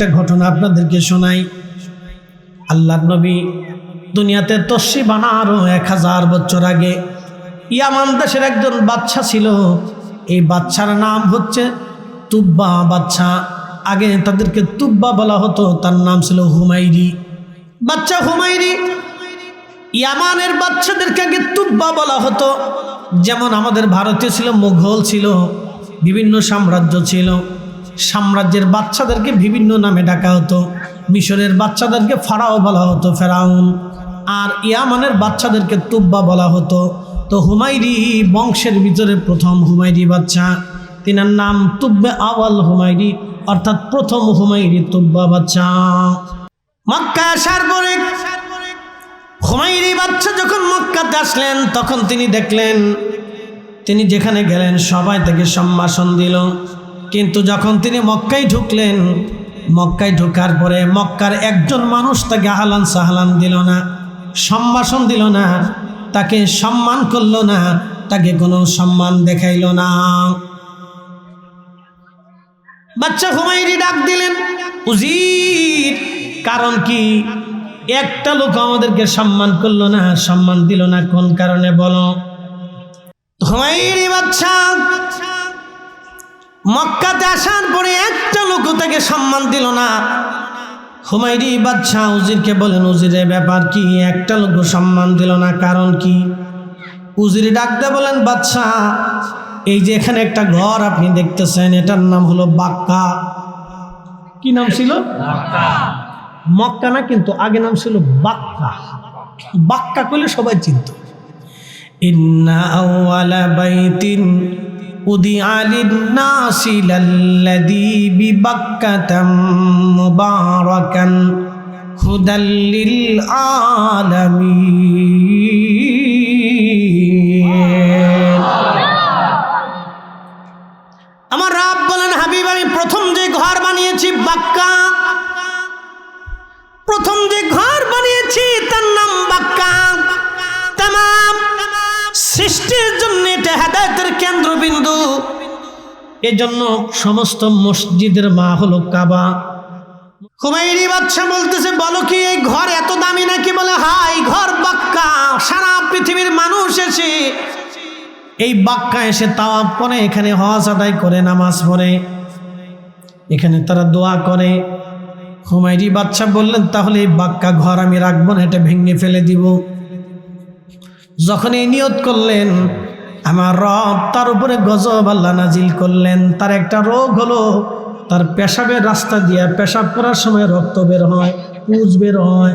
একটা ঘটনা আপনাদেরকে শোনাই। আল্লাহর নবী দুনিয়াতে তশরি বানারও 1000 বছর আগে ইয়ামান দেশের একজন বাদশা ছিল। এই বাদশার নাম হচ্ছে তুব্বা বাদশা। আগে তাদেরকে তুব্বা বলা হতো, তার নাম ছিল হুমায়রি। বাদশা হুমায়রি ইয়ামানের বাদশাদেরকে আগে তুব্বা বলা হতো। যেমন আমাদের ভারতীয় ছিল, মুঘল ছিল, বিভিন্ন সাম্রাজ্য ছিল। সাম্রাজ্যের বাচ্চাদেরকে বিভিন্ন নামে ডাকা হতো। মিশরের বাচ্চাদেরকে ফারাও বলা হতো, ফেরাউন। আর ইয়ামানের বাচ্চাদেরকে তুব্বা বলা হতো। তো হুমায়রি বংশের ভিতরে প্রথম হুমায়রি বাচ্চা, তিনার নাম তুব্বে আওয়াল হুমায়রি, অর্থাৎ প্রথম হুমায়রি তুব্বা বাচ্চা। মক্কা আসার পরে হুমায়রি বাচ্চা যখন মক্কাতে আসলেন, তখন তিনি দেখলেন তিনি যেখানে গেলেন সবাই তাকে সম্ভাষণ দিল। কিন্তু যখন তিনি মক্কায় ঢুকলেন, মক্কায় ঢোকার পরে মক্কার একজন মানুষ তাকে আহলান সাহলান দিল না, সম্ভাষণ দিল না, তাকে সম্মান করলো না, তাকে কোনো সম্মান দেখাইল না। বাচ্চা হুমায়রি ডাক দিলেন, উজির, কারণ কি? একটা লোক আমাদেরকে সম্মান করলো না, সম্মান দিল না, কোন কারণে বলো? হুমায়রি বাচ্চা মক্কাতে আসার পরে একটা লোক তাকে সম্মান দিল না। হুমায়রি বাচ্চা উজিরকে বলেন, উজিরের ব্যাপার কি? একটা লোক সম্মান দিল না, কারণ কি? উজির ডাকতে বলেন, বাচ্চা, এই যে এখানে একটা ঘর আপনি দেখতেছেন, এটার নাম হলো বাক্কা। কি নাম ছিল? মক্কা না, কিন্তু আগে নাম ছিল বাক্কা। বাক্কা কইলে সবাই চিনত। ইন্না আউয়ালা বাইতিন উদিআ লিন-নাসি লাল্লাযী বিবাক্কাতা মুবারাকান হুদাল লিল আলামিন। আমার রব বলেন, হাবিব, আমি প্রথম যে ঘর বানিয়েছি বাক্কা, প্রথম যে ঘর বানিয়েছি তার নাম বাক্কা। তামাম সৃষ্টির জন্য এটা হেদায়েতের কেন্দ্রবিন্দু। এজন্য সমস্ত মসজিদের মা হলো কাবা। হুমায়রি বাদশা বলতেছে, বলো কি এই ঘর এত দামি নাকি? বলে, হ্যাঁ, এই ঘর বাক্কা। সারা পৃথিবীর মানুষ এসে এই বাক্কা এসে তাওয়াফ করে, এখানে হজ আদায় করে, নামাজ পড়ে, এখানে তারা দোয়া করে। হুমায়রি বাদশা বললেন, তাহলে এই বাক্কা ঘর আমি রাখবো না, এটা ভেঙে ফেলে দিব। যখন এই নিয়ত করলেন, আমার রব তার উপরে গজব আল্লাহ নাজিল করলেন। তার একটা রোগ হলো, তার পেশাবের রাস্তা দিয়ে পেশাব করার সময় রক্ত বের হয়, পুজ বের হয়।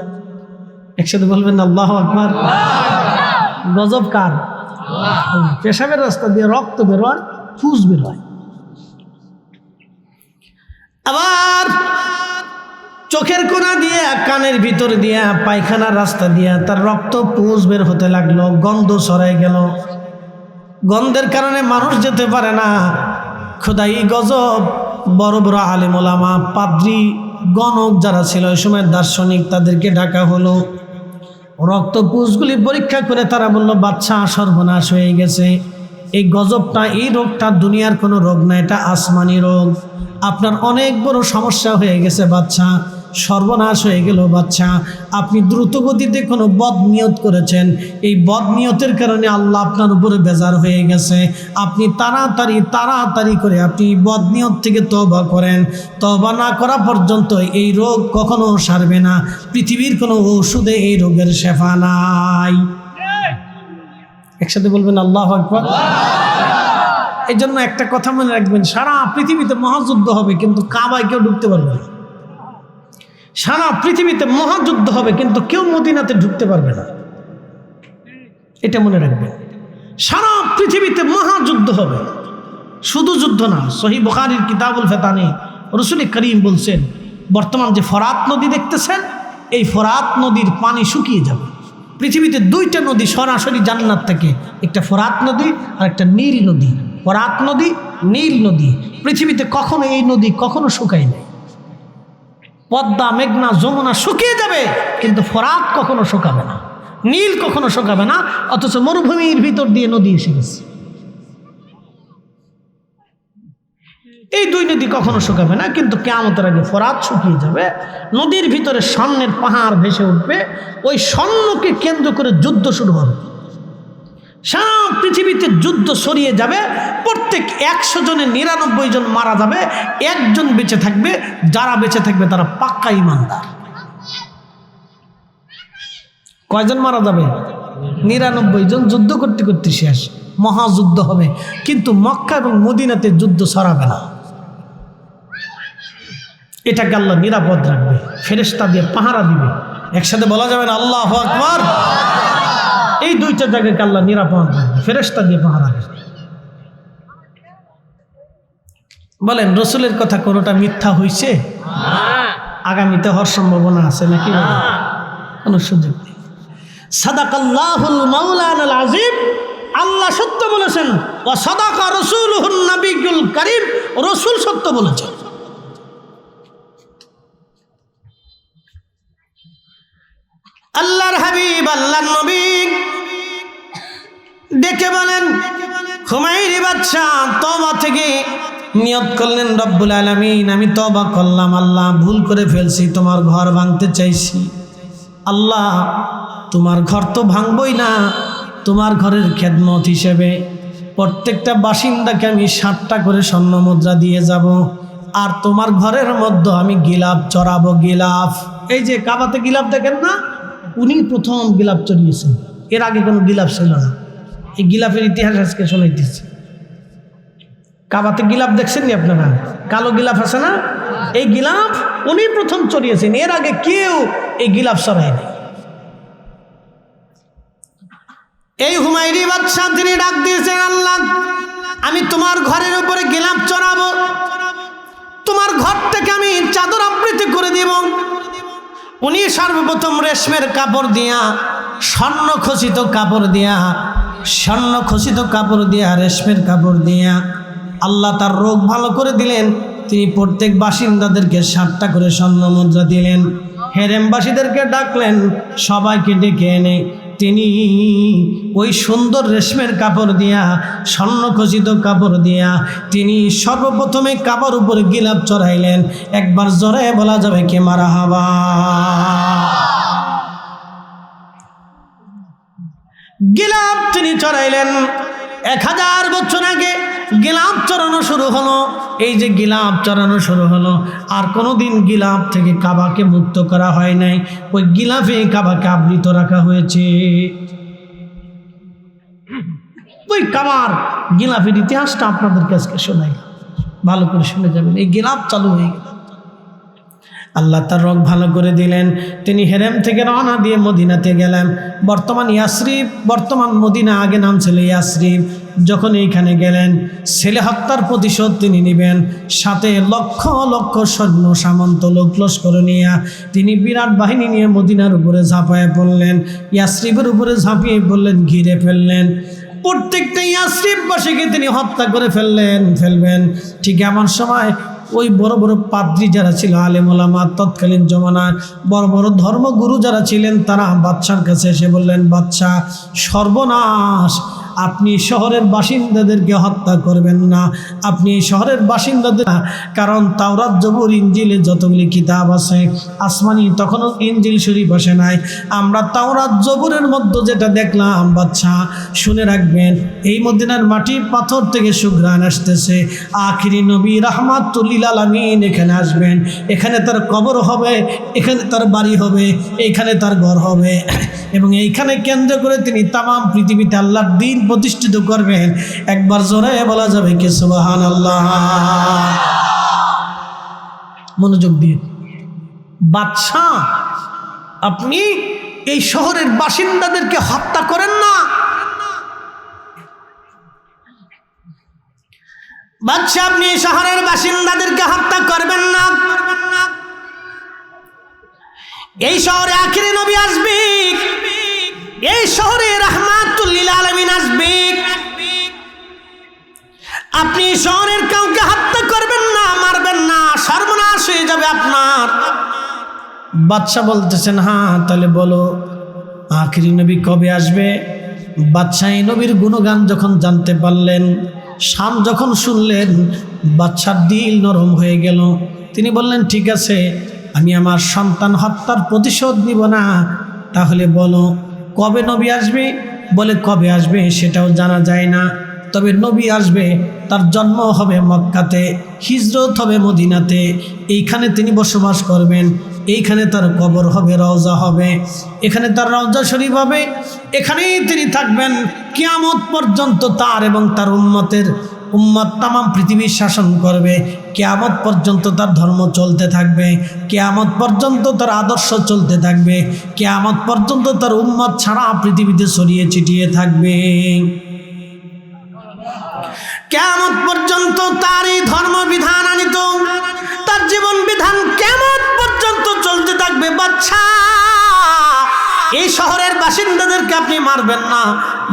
একসাথে বলবেন আল্লাহু আকবার। গজব কার? পেশাবের রাস্তা দিয়ে রক্ত বের হয়, পুজ বের হয়। আবার চোখের কোনা দিয়ে, কানের ভিতর দিয়া, পায়খানার রাস্তা দিয়া তার রক্ত পুজ বের হতে লাগলো, গন্ধ ছড়াই গেল। গন্ধের কারণে মানুষ যেতে পারে না। খোদাই গজব। বড় বড় আলেম ওলামা, পাদ্রী, গণক যারা ছিল ওই সময়, দার্শনিক, তাদেরকে ডাকা হলো। রক্ত পুজগুলি পরীক্ষা করে তারা বলল, বাচ্চা, সর্বনাশ হয়ে গেছে। এই গজবটা, এই রোগটা দুনিয়ার কোনো রোগ না, এটা আসমানি রোগ। আপনার অনেক বড় সমস্যা হয়ে গেছে বাচ্চা, সর্বনাশ হয়ে গেল বাচ্চা। আপনি দ্রুতগতিতে কোনো বদ নিয়ত করেছেন, এই বদ নিয়তের কারণে আল্লাহ আপনার উপরে বেজার হয়ে গেছে। আপনি তাড়াতাড়ি করে আপনি বদ নিয়ত থেকে তওবা করেন। তওবা না করা পর্যন্ত এই রোগ কখনো সারবে না। পৃথিবীর কোনো ঔষধে এই রোগের শেফা নাই। একসাথে বলবেন আল্লাহু আকবার। এই জন্য একটা কথা মনে রাখবেন, সারা পৃথিবীতে মহাযুদ্ধ হবে, কিন্তু কাবায় কেউ ঢুকতে পারবে না। সারা পৃথিবীতে মহাযুদ্ধ হবে, কিন্তু কেউ মদিনাতে ঢুকতে পারবে না। এটা মনে রাখবেন। সারা পৃথিবীতে মহাযুদ্ধ হবে, শুধু যুদ্ধ না। সহিহ বুখারীর কিতাবুল ফিতানে রাসূল করিম বলছেন, বর্তমান যে ফরাত নদী দেখতেছেন, এই ফরাত নদীর পানি শুকিয়ে যাবে। পৃথিবীতে দুইটা নদী সরাসরি জান্নাত থেকে, একটা ফরাত নদী আর একটা নীল নদী। ফরাত নদী, নীল নদী। পৃথিবীতে কখনো এই নদী কখনো শুকায় নাই। পদ্মা, মেঘনা, যমুনা শুকিয়ে যাবে, কিন্তু ফরাত কখনো শুকাবে না, নীল কখনো শুকাবে না। অথচ মরুভূমির ভিতর দিয়ে নদী এসে গেছে। এই দুই নদী কখনো শুকাবে না, কিন্তু কিয়ামতের আগে ফোরাত শুকিয়ে যাবে, নদীর ভিতরে স্বর্ণের পাহাড় ভেসে উঠবে, ওই স্বর্ণকে কেন্দ্র করে যুদ্ধ শুরু হবে। সারা পৃথিবীতে যুদ্ধ ছড়িয়ে যাবে, প্রত্যেক 100 জনে 99 জন মারা যাবে, একজন বেঁচে থাকবে। যারা বেঁচে থাকবে তারা পাক্কা ঈমানদার। কয়জন মারা যাবে? 99 জন। যুদ্ধ করতে করতে শেষ, মহাযুদ্ধ হবে, কিন্তু মক্কা এবং মদিনাতে যুদ্ধ ছড়াবে না। এটাকে আল্লাহ নিরাপদ রাখবে, ফেরেশতা দিয়ে পাহারা দিবে। একসাথে বলা যাবে না আল্লাহু আকবার? এই দুইটা জায়গাকে আল্লাহ নিরাপদ রাখবে, ফেরেশতা দিয়ে পাহারা দেবে। বলেন, রসুলের কথা কোনোটা মিথ্যা হইছে? আগামীতে হওয়ার সম্ভাবনা আছে নাকি? কোনো সুযোগ নেই। সাদাকাল্লাহুল মাওলানাল আযীম, আল্লাহ সত্য বলেছেন। ওয়া সাদাকা রাসূলুহুন নবিয়্যুল কারীম, রাসূল সত্য বলেছেন। আল্লাহর হাবিব, আল্লাহর নবী ডেকে বলেন, হুমায়রি বাদশাহ তওবা থেকে নিয়ত করলেন, রব্বুল আলামিন আমি তওবা করলাম, আল্লাহ ভুল করে ফেলছি, তোমার ঘর ভাঙতে চাইছি। আল্লাহ তোমার ঘর তো ভাঙবই না, তোমার ঘরের খেদমত হিসেবে প্রত্যেকটা বাসিন্দাকে আমি 7টা করে স্বর্ণ মুদ্রা দিয়ে যাব, আর তোমার ঘরের মধ্যে আমি গিলাফ চড়াবো। গিলাফ, এই যে কাবাতে গিলাফ দেখেন না, উনি প্রথম গিলাফ চড়িয়েছেন, এর আগে কোনো গিলাফ ছিল না। এই গিলাফের ইতিহাস আজকে শোনাইতেছি। কাবাতে গিলাফ দেখছেন নি আপনারা? কালো গিলাফ আছে না, এই গিলাফ উনি প্রথম চড়িয়েছেন, এর আগে কেউ এই গিলাফ চড়ায়নি। এই হুমায়রি বাদশাহ তিনি ডাক দিয়েছেন, আল্লাহ আমি তোমার ঘরের উপরে গিলাফ চড়াবো, তোমার ঘর থেকে আমি চাদর আবৃত করে দিব। উনি সর্বপ্রথম রেশমের কাপড় দিয়া, স্বর্ণ খচিত কাপড় দিয়া, স্বর্ণ খচিত কাপড় দিয়া, রেশমের কাপড় দিয়া আল্লাহ তার রোগ ভালো করে দিলেন। তিনি প্রত্যেক বাসিন্দাদেরকে 7টা করে স্বর্ণ মুদ্রা দিলেন। হেরেমবাসীদেরকে ডাকলেন, সবাইকে ডেকে এনে তিনি ওই সুন্দর রেশমের কাপড় দিয়া, স্বর্ণখচিত কাপড় দিয়া তিনি সর্বপ্রথমে কাপড় উপরে গিলাফ চড়াইলেন। একবার জোরে বলা যাবে কি মারহাবা? গিলাফ তিনি চড়াইলেন। 1000 বছর আগে গিলাফ চড়ানো শুরু হলো। এই যে গিলাফ চড়ানো শুরু হলো, আর কোনোদিন গিলাফ থেকে কাবাকে মুক্ত করা হয় নাই, ওই গিলাফে কাবাকে আবৃত রাখা হয়েছে। ওই কাবার গিলাফের ইতিহাসটা আপনাদের কাছে শোনাই, ভালো করে শুনে যাবেন। এই গিলাফ চালু হয়ে গেল, আল্লাহ তার রোগ ভালো করে দিলেন। তিনি হেরেম থেকে রওনা দিয়ে মদিনাতে গেলেন, বর্তমান ইয়াসরিব, বর্তমান মদিনা, আগে নাম ছিল ইয়াসরিব। যখন এইখানে গেলেন, ছেলে হত্যার প্রতিশোধ তিনি নেবেন, সাথে লক্ষ লক্ষ সৈন্য সামন্ত লোক লস্কর নিয়ে তিনি বিরাট বাহিনী নিয়ে মদিনার উপরে ঝাঁপিয়ে পড়লেন, ইয়াসরিবের উপরে ঝাঁপিয়ে পড়লেন, ঘিরে ফেললেন। প্রত্যেকটা ইয়াসরিববাসীকে তিনি হত্যা করে ফেলবেন। ঠিক এমন সময় ওই বড় বড় পাদ্রী যারা ছিল, আলেম ওলামা, তৎকালীন জমানার বড় বড় ধর্মগুরু যারা ছিলেন, তারা বাদশার কাছে এসে বললেন, বাদশাহ সর্বনাশ, আপনি শহরের বাসিন্দাদেরকে হত্যা করবেন না, আপনি শহরের বাসিন্দাদের, কারণ তাওরাত জবুর ইনজিলে যতগুলি কিতাব আছে আসমানি, তখনও ইনজিল শরীফ আসে নাই, আমরা তাওরাত জবুরের মধ্যে যেটা দেখলাম, বাদশাহ শুনে রাখবেন, এই মদিনার মাটি পাথর থেকে সুঘ্রাণ আসতেছে, আখিরি নবী রাহমাতুল লিল আলামিন এখানে আসবেন, এখানে তার কবর হবে, এখানে তার বাড়ি হবে, এইখানে তার ঘর হবে, এবং এইখানে কেন্দ্র করে তিনি তামাম পৃথিবীতে আল্লাহর দ্বীন প্রতিষ্ঠিত করবেন। একবার জোরে বলা যাবে কি সুবহানাল্লাহ? মনোযোগ দিয়ে, বাদশাহ আপনি এই শহরের বাসিন্দাদেরকে হত্যা করেন না। বাদশাহ আপনি শহরের বাসিন্দাদেরকে হত্যা করবেন না। এই শহরে আখিরি নবী আসবে, এই শহরে রাহমাতুল লিল আলামিন আসবে, আপনি শহরের কাউকে হত্যা করবেন না, মারবেন না, সর্বনাশ হয়ে যাবে আপনার। বাদশাহ বলতেছেন, হ্যাঁ তাহলে বলো আখিরি নবী কবে আসবে? বাদশাহ এই নবীর গুণগান যখন জানতে পারলেন, শাম যখন শুনলেন বাচ্চার দিল নরম হয়ে গেল। তিনি বললেন, ঠিক আছে, আমি আমার সন্তান হত্যার প্রতিশোধ নিব না। তাহলে বলো কবে নবী আসবে? বলে কবে আসবে সেটাও জানা যায় না, তবে নবী আসবে, তার জন্ম হবে মক্কাতে, হিজরত হবে মদিনাতে, এইখানে তিনি বসবাস করবেন, এইখানে তার কবর হবে, রওজা হবে, এখানে তার রওজা শরীফ হবে, এখানেই তিনি থাকবেন কিয়ামত পর্যন্ত। তার এবং তার উম্মত তামাম পৃথিবীর শাসন করবে, কিয়ামত পর্যন্ত তার ধর্ম চলতে থাকবে, কিয়ামত পর্যন্ত তার আদর্শ চলতে থাকবে, কিয়ামত পর্যন্ত তার উম্মত ছাড়া পৃথিবীতে ছড়িয়ে ছিটিয়ে থাকবে। কিয়ামত পর্যন্ত তার এই ধর্ম বিধান আনিত, তার জীবন বিধান কিয়ামত পর্যন্ত চলতে থাকবে। বাচ্চা, এই শহরের বাসিন্দাদেরকে আপনি মারবেন না।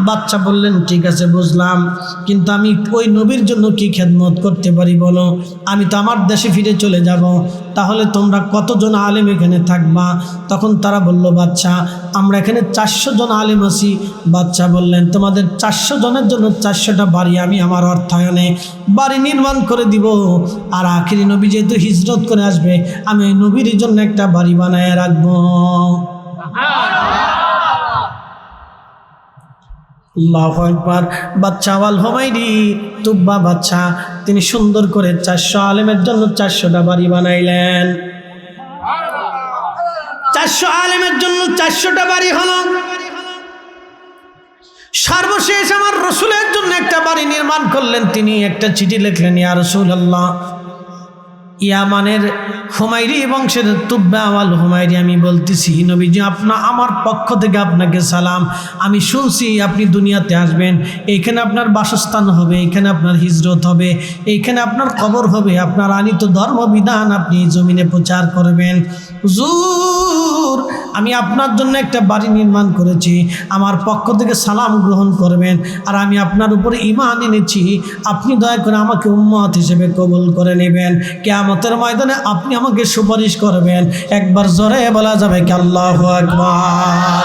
বাচ্চা বললেন, ঠিক আছে বুঝলাম, কিন্তু আমি ওই নবীর জন্য কি খেদমত করতে পারি বলো? আমি তো আমার দেশে ফিরে চলে যাব, তাহলে তোমরা কতজন আলেম এখানে থাকবা? তখন তারা বলল, বাচ্চা আমরা এখানে 400 জন আলেম আছি। বাচ্চা বললেন, তোমাদের 400 জনের জন্য 400টা বাড়ি আমি আমার অর্থায়নে বাড়ি নির্মাণ করে দিব, আর আখিরি নবী যেহেতু হিজরত করে আসবে, আমি ওই নবীর জন্য একটা বাড়ি বানায় রাখবো। আল্লাহু আকবার। বাচ্চা আওয়াল হুমায়রি তুব্বা বাচ্চা, তিনি সুন্দর করে 400 আলেমের জন্য 400টা বাড়ি বানাইলেন। 400 আলেমের জন্য 400টা বাড়ি হলো। সর্বশেষ আমার রসুলের জন্য একটা বাড়ি নির্মাণ করলেন। তিনি একটা চিঠি লিখলেন, ইয়া রাসূলুল্লাহ, ইয়ামানের হুমায়রি বংশের তুব্বা আওয়াল হুমায়রি আমি বলতেছি, নবীজি আমার পক্ষ থেকে আপনাকে সালাম। আমি শুনছি আপনি দুনিয়াতে আসবেন, এইখানে আপনার বাসস্থান হবে, এইখানে আপনার হিজরত হবে, এইখানে আপনার কবর হবে, আপনার আনিত ধর্মবিধান আপনি জমিনে প্রচার করবেন। হুজুর, আমি আপনার জন্য একটা বাড়ি নির্মাণ করেছি, আমার পক্ষ থেকে সালাম গ্রহণ করবেন, আর আমি আপনার উপরে ঈমান এনেছি, আপনি দয়া করে আমাকে উম্মত হিসেবে কবুল করে নেবেন। কিয়ামতের ময়দানে আপনি আমাকে সুপারিশ করবেন। একবার জোরে বলা যাবে কি আল্লাহু আকবার?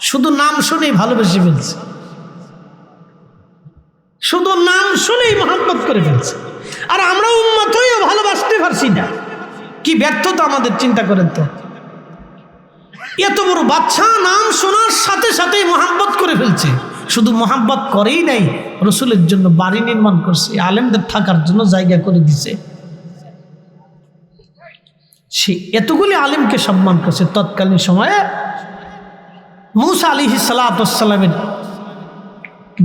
শুধু নাম শুনেই ভালোবেসে ফেলছে, শুধু নাম শুনেই মহব্বত করে ফেলছে, আর আমরা উম্মত হয়েও ভালোবাসতে পারছি না। কি ব্যর্থতা আমাদের, চিন্তা করেন তো। এত বড় বাচ্চা নাম শোনার সাথে সাথেই মহব্বত করে ফেলছে। শুধু মহব্বত করেই নাই, রসুলের জন্য বাড়ি নির্মাণ করছে, আলেমদের থাকার জন্য জায়গা করে দিছে। সে এতগুলি আলেমকে সম্মান করছে। তৎকালীন সময়ে মূসা আলাইহিস সালাতু ওয়াস সালামের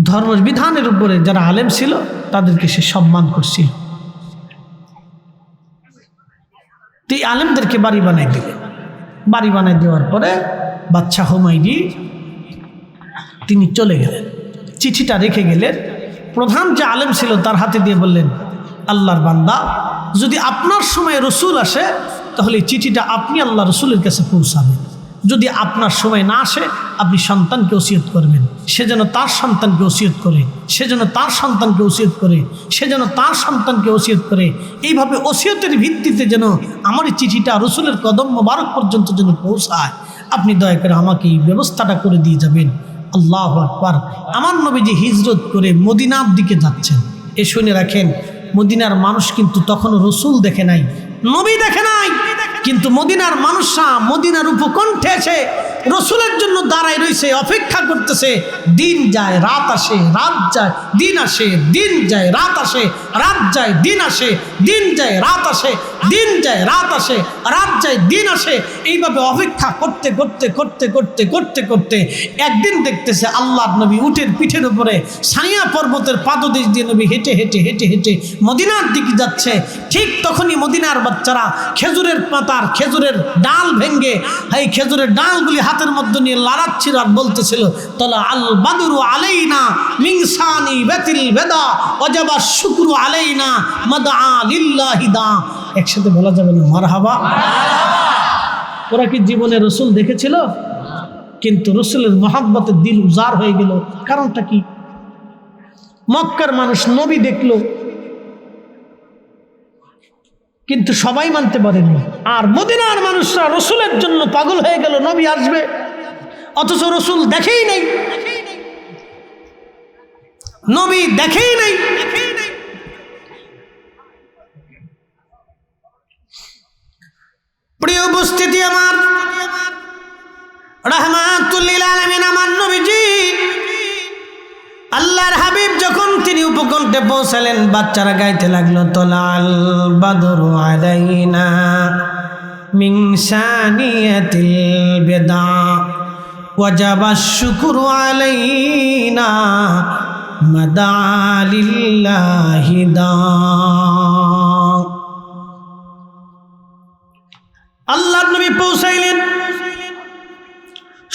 ধর্মবিধানের উপরে যারা আলেম ছিল তাদেরকে সে সম্মান করছিল। এই আলেমদেরকে বাড়ি বানাই দিলেন। বাড়ি বানাই দেওয়ার পরে বাচ্চা হুমায়রি তিনি চলে গেলেন, চিঠিটা রেখে গেলেন। প্রধান যে আলেম ছিল তার হাতে দিয়ে বললেন, আল্লাহর বান্দা, যদি আপনার সময় রসুল আসে তাহলে চিঠিটা আপনি আল্লাহ রসুলের কাছে পৌঁছাবেন। যদি আপনার সময় না আসে, আপনি সন্তানকে ওসিয়ত করবেন, সে যেন তার সন্তানকে ওসিয়ত করে, সে যেন তার সন্তানকে ওসিয়ত করে, সে যেন তার সন্তানকে ওসিয়ত করে। এইভাবে ওসিয়তের ভিত্তিতে যেন আমার এই চিঠিটা রসুলের কদম মোবারক পর্যন্ত যেন পৌঁছায়, আপনি দয়া করে আমাকে এই ব্যবস্থাটা করে দিয়ে যাবেন। আল্লাহু আকবার। আমার নবীজি হিজরত করে মদিনার দিকে যাচ্ছেন। এ শুনে রাখেন, মদিনার মানুষ কিন্তু তখনও রসুল দেখে নাই, নবী দেখে নাই, কিন্তু মদিনার মানুষরা মদিনার উপকণ্ঠে এসে রসুলের জন্য দাঁড়ায় রয়েছে, অপেক্ষা করতেছে। দিন যায় রাত আসে, রাত যায় দিন আসে, দিন যায় রাত আসে, রাত যায় দিন আসে, দিন যায় রাত আসে, দিন যায় রাত আসে, রাত যায় দিন আসে। এইভাবে অপেক্ষা করতে করতে করতে করতে করতে করতে একদিন দেখতেছে আল্লাহর নবী উটের পিঠের উপরে সানিয়া পর্বতের পাদদেশ দিয়ে নবী হেঁটে হেঁটে হেঁটে হেঁটে মদিনার দিকে যাচ্ছে। ঠিক তখনই মদিনার বাচ্চারা খেজুরের পাতার খেজুরের ডাল ভেঙ্গে এই খেজুরের ডালগুলি হাতের মধ্যে নিয়ে লাড়াচ্ছিল আর বলতেছিল, তলা আল বাদরু আলাইনা মিন সানি বাতিল বেদা ওয়াজাবা শুকরু আলাইনা মাদআ লিল্লাহি দা। একসাথে বলা যাবে না মারহাবা? ওরা কি জীবনে রসুল দেখেছিল? কিন্তু রসুলের মহব্বতে দিল উজাড় হয়ে গেল। কারণটা কি? মক্কার মানুষ নবী দেখলো কিন্তু সবাই মানতে পারেনি, আর মদিনার মানুষরা রসুলের জন্য পাগল হয়ে গেল, নবী আসবে, অথচ রসুল দেখেই নাই। নবী দেখেই নাই। প্রিয় উপস্থিতি আমার, রাহমাতুল লিল আলামিন আমার নবীজি আল্লাহর হাবিব যখন তিনি উপকণ্ঠে পৌঁছালেন, বাচ্চারা গাইতে লাগলো তলাল বাদরু আলাইনা মিন সানিয়াতিল বিদা ওয়াজাবাশ শুকরু আলাইনা মাদা লিল্লাহি দা। আল্লাহর নবী পৌঁছাইলেন,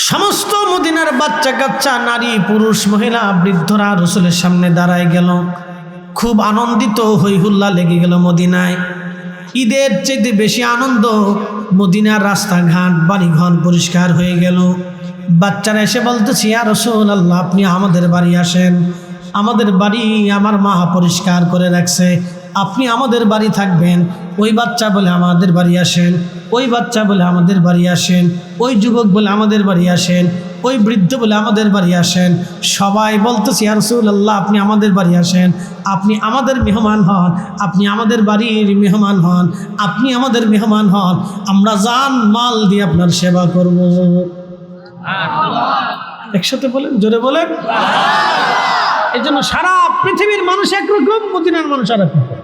সমস্ত মদিনার বাচ্চা কাচ্চা, নারী পুরুষ মহিলা বৃদ্ধরা রসুলের সামনে দাঁড়ায় গেল। খুব আনন্দিত হই হুল্লা লেগে গেল মদিনায়। ঈদের চেয়ে বেশি আনন্দ, মদিনার রাস্তাঘাট বাড়িঘর পরিষ্কার হয়ে গেল। বাচ্চারা এসে বলতেছি, ইয়া রাসূলুল্লাহ, আপনি আমাদের বাড়ি আসেন, আমাদের বাড়ি আমার মা পরিষ্কার করে রাখছে, আপনি আমাদের বাড়ি থাকবেন। ওই বাচ্চা বলে আমাদের বাড়ি আসেন, ওই বাচ্চা বলে আমাদের বাড়ি আসেন, ওই যুবক বলে আমাদের বাড়ি আসেন, ওই বৃদ্ধ বলে আমাদের বাড়ি আসেন। সবাই বলতেছি, ইয়া রাসূলুল্লাহ, আপনি আমাদের বাড়ি আসেন, আপনি আমাদের মেহমান হন, আপনি আমাদের বাড়ির মেহমান হন, আপনি আমাদের মেহমান হন, আমরা জান মাল দিয়ে আপনার সেবা করব। একসাথে বলেন, জোরে বলেন। এই জন্য সারা পৃথিবীর মানুষ একরকম, মদিনার মানুষ আর একরকম।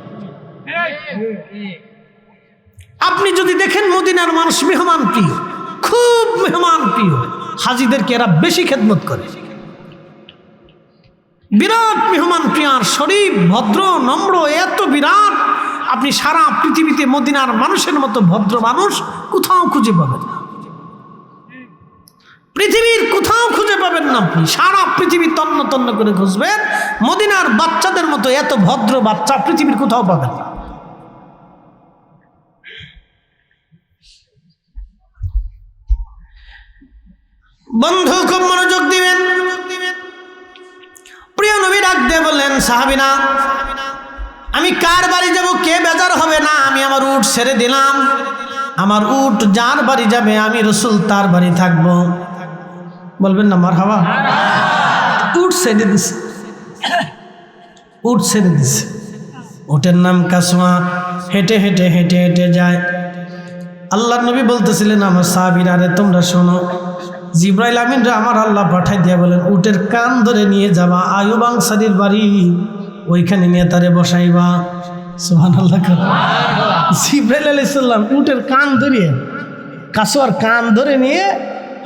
আপনি যদি দেখেন মদিনার মানুষ মেহমান প্রিয়, খুব মেহমান প্রিয়, হাজিদেরকে এরা বেশি খেদমত করে, বিরাট মেহমান প্রিয়, আর শরীফ ভদ্র নম্র এত বিরাট, আপনি সারা পৃথিবীতে মদিনার মানুষের মতো ভদ্র মানুষ কোথাও খুঁজে পাবেন না, পৃথিবীর কোথাও খুঁজে পাবেন না। আপনি সারা পৃথিবী তন্ন তন্ন করে খুঁজবেন, মদিনার বাচ্চাদের মতো এত ভদ্র বাচ্চা পৃথিবীর কোথাও পাবেন না। বন্ধু খুব মনোযোগ দিবেন। প্রিয় নবী ডাক দিয়ে বললেন, সাহাবীরা, আমি কার বাড়ি যাব কে বেজার হবে না, আমি আমার উট ছেড়ে দিলাম, আমার উট যার বাড়ি যাবে আমি রাসূল তার বাড়ি থাকবো। বলবেন না মারহাবা? উট ছেড়ে দিছে, উট ছেড়ে দিছে। উটের নাম কাসওয়া। হেঁটে হেঁটে হেঁটে হেঁটে যায়। আল্লাহর নবী বলতেছিলেন, আমার সাহাবীরা, রে তোমরা শোনো, জিবরাইল আমিনরা আমার আল্লাহ পাঠাই দিয়া বলেন, উটের কান ধরে নিয়ে যাবা আইয়ুব আনসারীর বাড়ি, ওইখানে নিয়ে তারে বসাইবা। সুবহানাল্লাহ। জিবরাইল আলাইহিস সালাম উটের কান ধরে, কাসওয়ার কান ধরে নিয়ে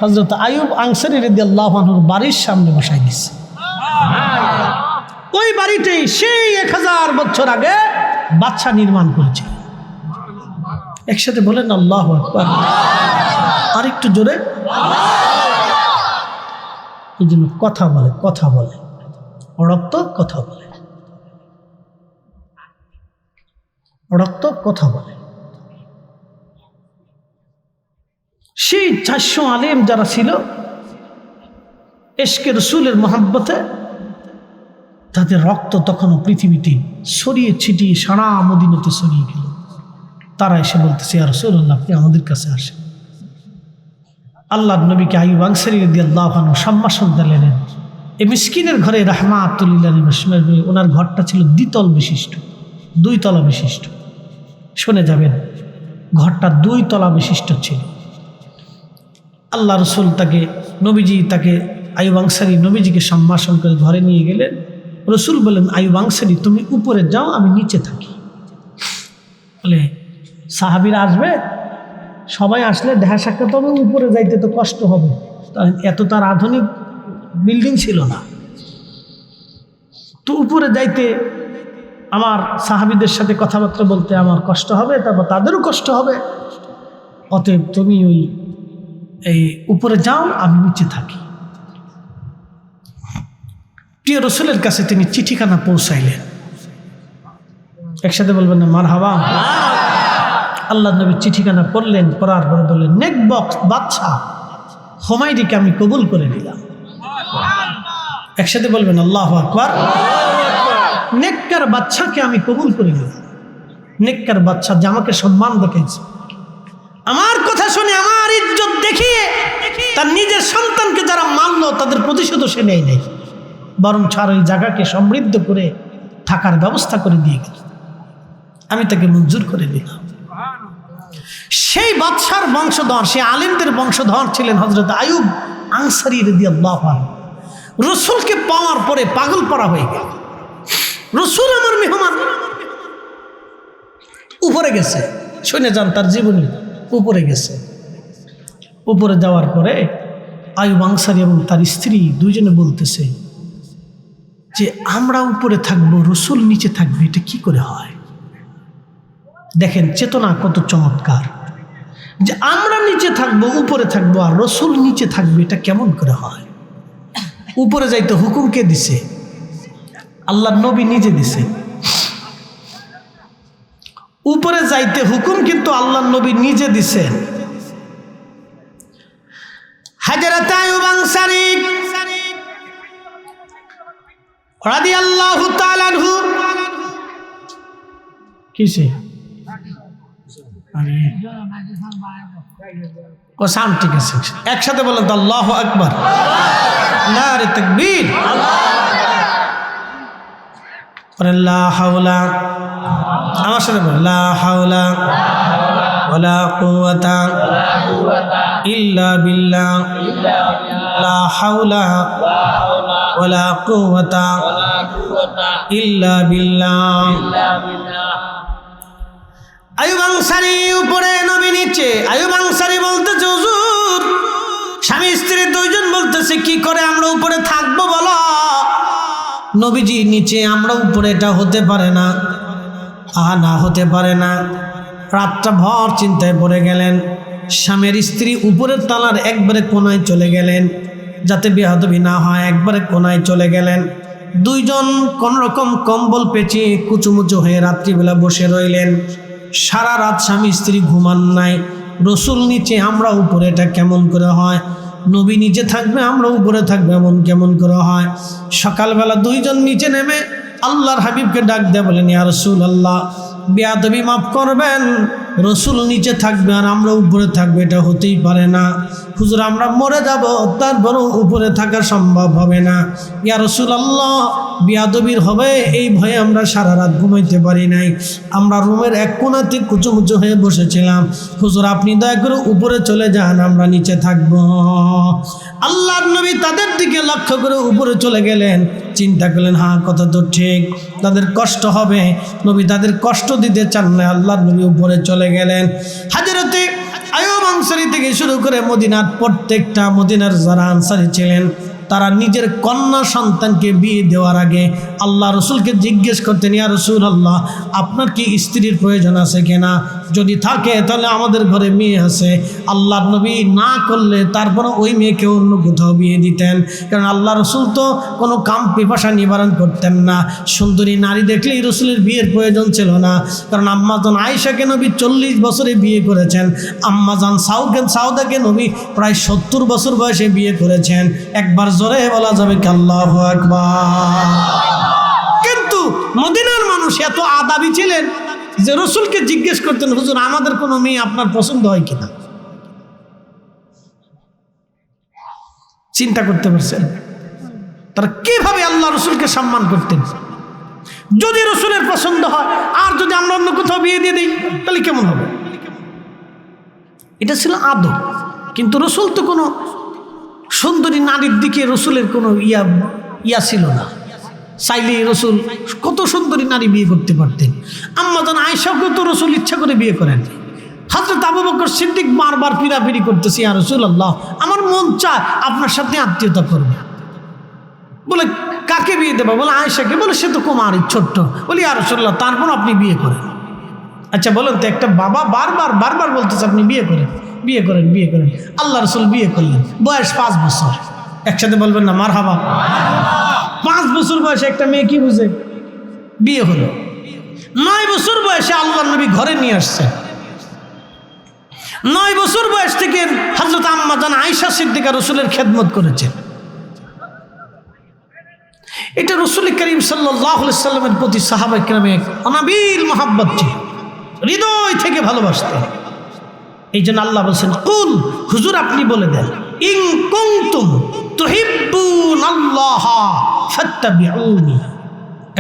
হযরত আইয়ুব আনসারী রাদিয়াল্লাহু আনহুর বাড়ির সামনে বসাই দিছে। ওই বাড়িতেই সেই 1000 বছর আগে বাদশা নির্মাণ করেছে। একসাথে বলেন আল্লাহু আকবার। আরেকটু জোরে। এই জন্য কথা বলে, কথা বলে, রক্ত কথা বলে, রক্ত কথা বলে। সেই 400 আলেম যারা ছিল ইশকে রাসূলের মহব্বতে, তাদের রক্ত তখনও পৃথিবীতে ছড়িয়ে ছিটিয়ে সারা মদিনাতে ছড়িয়ে গেল। তারা এসে বলতেছে, ইয়া রাসূলুল্লাহ, আপনি আমাদের কাছে আসেন। আল্লাহর নবীকে আইয়ুব আনসারী রাদিয়াল্লাহু আনহু সম্ভাষণ দিলেন। এই মিসকিনের ঘরে রাহমাতুল লিল আলামিন, ওনার ঘরটা ছিল দ্বিতল বিশিষ্ট, 2 তলা বিশিষ্ট। শুনে যাবেন, ঘরটা 2 তলা বিশিষ্ট ছিল। আল্লাহ রসুল তাকে, নবীজি তাকে, আইয়ুব আনসারী নবীজিকে সম্ভাষণ করে ঘরে নিয়ে গেলেন। রসুল বলেন, আইয়ুব আনসারী, তুমি উপরে যাও, আমি নিচে থাকি। বলে, সাহাবীরা আসবে, সবাই আসলে দেখা সাক্ষাৎ হবে, উপরে যাইতে তো কষ্ট হবে, এত তার আধুনিক বিল্ডিং ছিল না, তো উপরে যাইতে আমার সাহাবীদের সাথে কথাবার্তা বলতে আমার কষ্ট হবে, তারপর তাদেরও কষ্ট হবে, অতএব তুমি ওই উপরে যাও, আমি নিচে থাকি। প্রিয় রসুলের কাছে তিনি চিঠিখানা পৌঁছাইলেন। একসাথে বলবেন না মারহাবা? আল্লাহ নবী চিঠিখানা পড়লেন, পড়ার পরে বললেন, নেক বক্স বাদশা হুমায়রিকে আমি কবুল করে নিলাম। একসাথে বলবেন আল্লাহু আকবার। নেককার বাদশাকে আমি কবুল করে নিলাম। নেককার বাদশা যে আমাকে সম্মান দেখাইছে, আমার কথা শুনে, আমার ইজ্জত দেখিয়ে তার নিজের সন্তানকে যারা মানলো তাদের প্রতিশোধ সে নেয় নাই। বরং আর ওই জায়গাকে সমৃদ্ধ করে থাকার ব্যবস্থা করে দিয়ে গেল, আমি তাকে মঞ্জুর করে দিলাম। সেই বাদশার বংশধর, সেই আলিমদের বংশধর ছিলেন হযরত আইয়ুব আনসারী রাদিয়াল্লাহু আনহু। রসুলকে পাওয়ার পরে পাগল পড়া হয়ে গেল। রসুল আমার মেহমান, উপরে গেছে, শুনে যান তার জীবনী, উপরে গেছে। উপরে যাওয়ার পরে আইয়ুব আনসারী এবং তার স্ত্রী দুইজনে বলতেছে যে আমরা উপরে থাকবো, রসুল নিচে থাকবে, এটা কি করে হয়? দেখেন চেতনা কত চমৎকার, যে আমরা নিচে থাকবো, উপরে থাকবো, আর রসুল নিচে থাকবে, এটা কেমন করে হয়? উপরে যাইতে হুকুম কে দিছে? আল্লাহর নবী নিজে দিছে। উপরে যাইতে হুকুম কিন্তু আল্লাহর নবী নিজে দিছে। হযরত আইয়ুব আনসারী রাদিয়াল্লাহু তাআলা আনহু কিসে ও সাম ঠিক আছে, একসাথে বলেন তো আল্লাহু আকবার, নারে তাকবীর, লা হাওলা, আমার সাথে বলেন লা হাওলা ওয়ালা কুওয়াতা ইল্লা বিল্লাহ, লা হাওলা ওয়ালা কুওয়াতা ইল্লা বিল্লাহ। আইয়ুব আনসারী উপরে, নবী নিচে। আইয়ুব আনসারী বলতেছে হুজুর, স্বামী স্ত্রী দুইজন বলতেছে কি করে আমরা উপরে থাকবো বলো? নবীজি নিচে, আমরা উপরে, এটা হতে পারে না, না হতে পারে না। রাতটা ভর চিন্তায় পড়ে গেলেন। স্বামীর স্ত্রী উপরের তালার একবারে কোনায় চলে গেলেন, যাতে বেয়াদবি না হয়, একবারে কোনায় চলে গেলেন। দুইজন কোনরকম কম্বল পেঁচিয়ে কুচুমুচু হয়ে রাত্রিবেলা বসে রইলেন। সারা রাত স্বামী স্ত্রী ঘুমান নাই। রসুল নিচে, আমরা উপরে, এটা কেমন করে হয়? নবী নিচে থাকবে, আমরা উপরে থাকবে, এমন কেমন করে হয়? সকালবেলা দুইজন নিচে নেমে আল্লাহর হাবিবকে ডাক দেয়, বলেন ইয়া রাসূলুল্লাহ, বেয়াদবি মাফ করবেন, রসুল নিচে থাকবে আর আমরা উপরে থাকবে, এটা হতেই পারে না। হুজুর আমরা মরে যাব, তারপরও উপরে থাকা সম্ভব হবে না। ইয়া রাসূলুল্লাহ, বেয়াদবির হবে এই ভয়ে আমরা সারা রাত ঘুমাইতে পারি নাই, আমরা রুমের এক কোণাতে কুচুমুচু হয়ে বসেছিলাম। হুজুর আপনি দয়া করে উপরে চলে যান, আমরা নিচে থাকব। আল্লাহর নবী তাদের দিকে লক্ষ্য করে উপরে চলে গেলেন। চিন্তা করলেন হ্যাঁ কথা তো ঠিক, তাদের কষ্ট হবে, নবী তাদের কষ্ট দিতে চান না। আল্লাহর নবী উপরে চলে গেলেন। হযরতে আইয়ুব আনসারী থেকে শুরু করে মদিনার প্রত্যেকটা, মদিনার যারা আনসারী ছিলেন, তারা নিজের কন্যা সন্তানকে বিয়ে দেওয়ার আগে আল্লাহ রসুলকে জিজ্ঞেস করতেন, ইয়া রাসূলুল্লাহ আপনার কি স্ত্রীর প্রয়োজন আছে কিনা? যদি থাকে তাহলে আমাদের ঘরে মেয়ে আছে। আল্লাহর নবী না করলে তারপরে ওই মেয়েকে অন্য কোথাও বিয়ে দিতেন, কারণ আল্লাহ রসুল তো কোনো কাম পিপাসা নিবারণ করতেন না। সুন্দরী নারী দেখলেই রসুলের বিয়ের প্রয়োজন ছিল না, কারণ আম্মাজান আয়েশাকে নবী 40 বছরে বিয়ে করেছেন, আম্মাজান সাউদাকে নবী প্রায় 70 বছর বয়সে বিয়ে করেছেন। একবার জোরে বলা যাবে কি আল্লাহু আকবার। কিন্তু মদিনার মানুষ এত আদাবি ছিলেন যে রসুলকে জিজ্ঞেস করতেন, হুজুর আমাদের কোনো মেয়ে আপনার পছন্দ হয় কিনা? চিন্তা করতে পারছেন তারা কিভাবে আল্লাহ রসুলকে সম্মান করতেন? যদি রসুলের পছন্দ হয় আর যদি আমরা অন্য কোথাও বিয়ে দিয়ে দিই তাহলে কেমন হবে? এটা ছিল আদব। কিন্তু রসুল তো কোনো সুন্দরী নারীর দিকে রসুলের কোনো ইয়া ছিল না। চাইলে রসুল কত সুন্দরী নারী বিয়ে করতে পারতেন। আম্মাজান আয়েশাকে তো রসুল ইচ্ছা করে বিয়ে করেন। হযরত আবু বকর সিদ্দিক বারবার পিড়াপিড়ি করতেছে, ইয়া রাসূলুল্লাহ আমার মন চায় আপনার সাথে আত্মীয়তা করবে। বলে কাকে বিয়ে দেবো? বলে আয়েশাকে। বলে সে তো কুমারী, ছোট্ট। বলি ইয়া রাসূলুল্লাহ তারপর আপনি বিয়ে করেন। আচ্ছা বলেন তো, একটা বাবা বারবার বলতেছে আপনি বিয়ে করেন, বিয়ে করেন, বিয়ে করেন। আল্লাহ রসুল বিয়ে করলেন, বয়স 5 বছর। একসাথে বলবেন না মারহাবা। 5 বছর বয়সে একটা মেয়ে কি বুঝে? বিয়ে হলো। 9 বছর বয়সে আল্লাহ নবী ঘরে নিয়ে আসছেন। 9 বছর বয়স থেকে হযরত আম্মাজান আয়েশা সিদ্দিকা রসুলের খেদমত করেছেন। এটা রসুল করিম সাল্লাল্লাহু আলাইহি সাল্লামের প্রতি সাহাবা কিরামের অনাবিল মহব্বত ছিল, হৃদয় থেকে ভালোবাসতেন। এই জন্য আল্লাহ বলছেন, কুল হুজুর আপনি বলে দেন, ইন কুনতুম তুহিব্বুনাল্লাহ ফাত্তাবিউনি।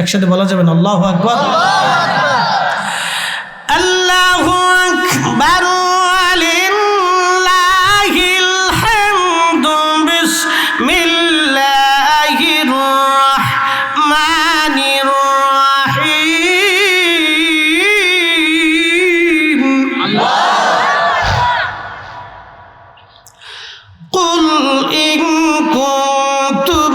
একসাথে বলা যাবে না? আল্লাহু আকবার। আল্লাহু আকবার ওয়ালিল্লাহিল হামদু। বিসমিল্লাহির রাহমানির রাহিম। কুল ইন কুনতুম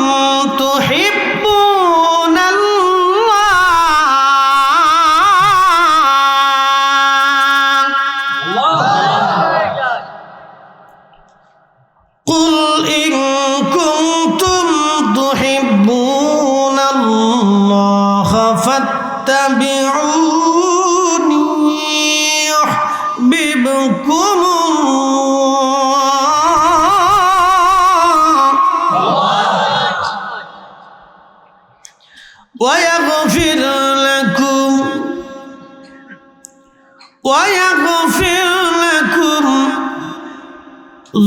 فاتبعوني يحببكم الله ويغفر لكم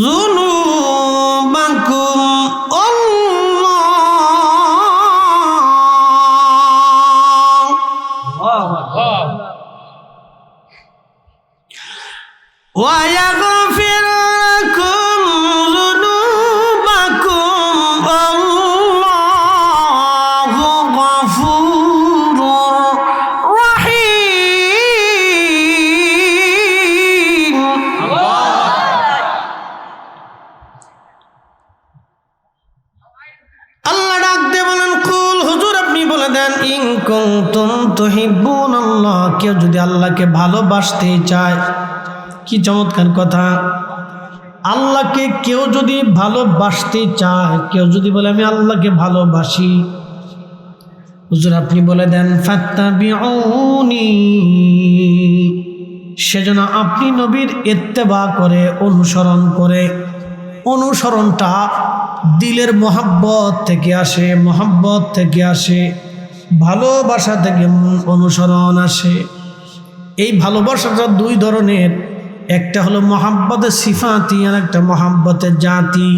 ذنوبكم ويغفر لكم ذنوبكم الله غفور رحيم। আল্লাহ ডাক দিয়ে বলেন, কুল, হুজুর আপনি বলে দেন, ইন কুনতুম তুহিব্বুনাল্লাহ, কেউ যদি আল্লাহকে ভালোবাসতে চায়। কি চমৎকার কথা! আল্লাহকে কেউ যদি ভালোবাসতে চায়, কেউ যদি বলে আমি আল্লাহকে ভালোবাসি, হুজুর আপনি বলে দেন ফাত্তাবিউনি, সেজন্য আপনি নবীর ইত্তেবা করে, অনুসরণ করে। অনুসরণটা দিলের মোহাব্বত থেকে আসে, মোহাব্বত থেকে আসে, ভালোবাসা থেকে অনুসরণ আসে। এই ভালোবাসাটা দুই ধরনের, একটা হলো মোহাব্বতের সিফাতি আর একটা মোহাব্বতের জাতি।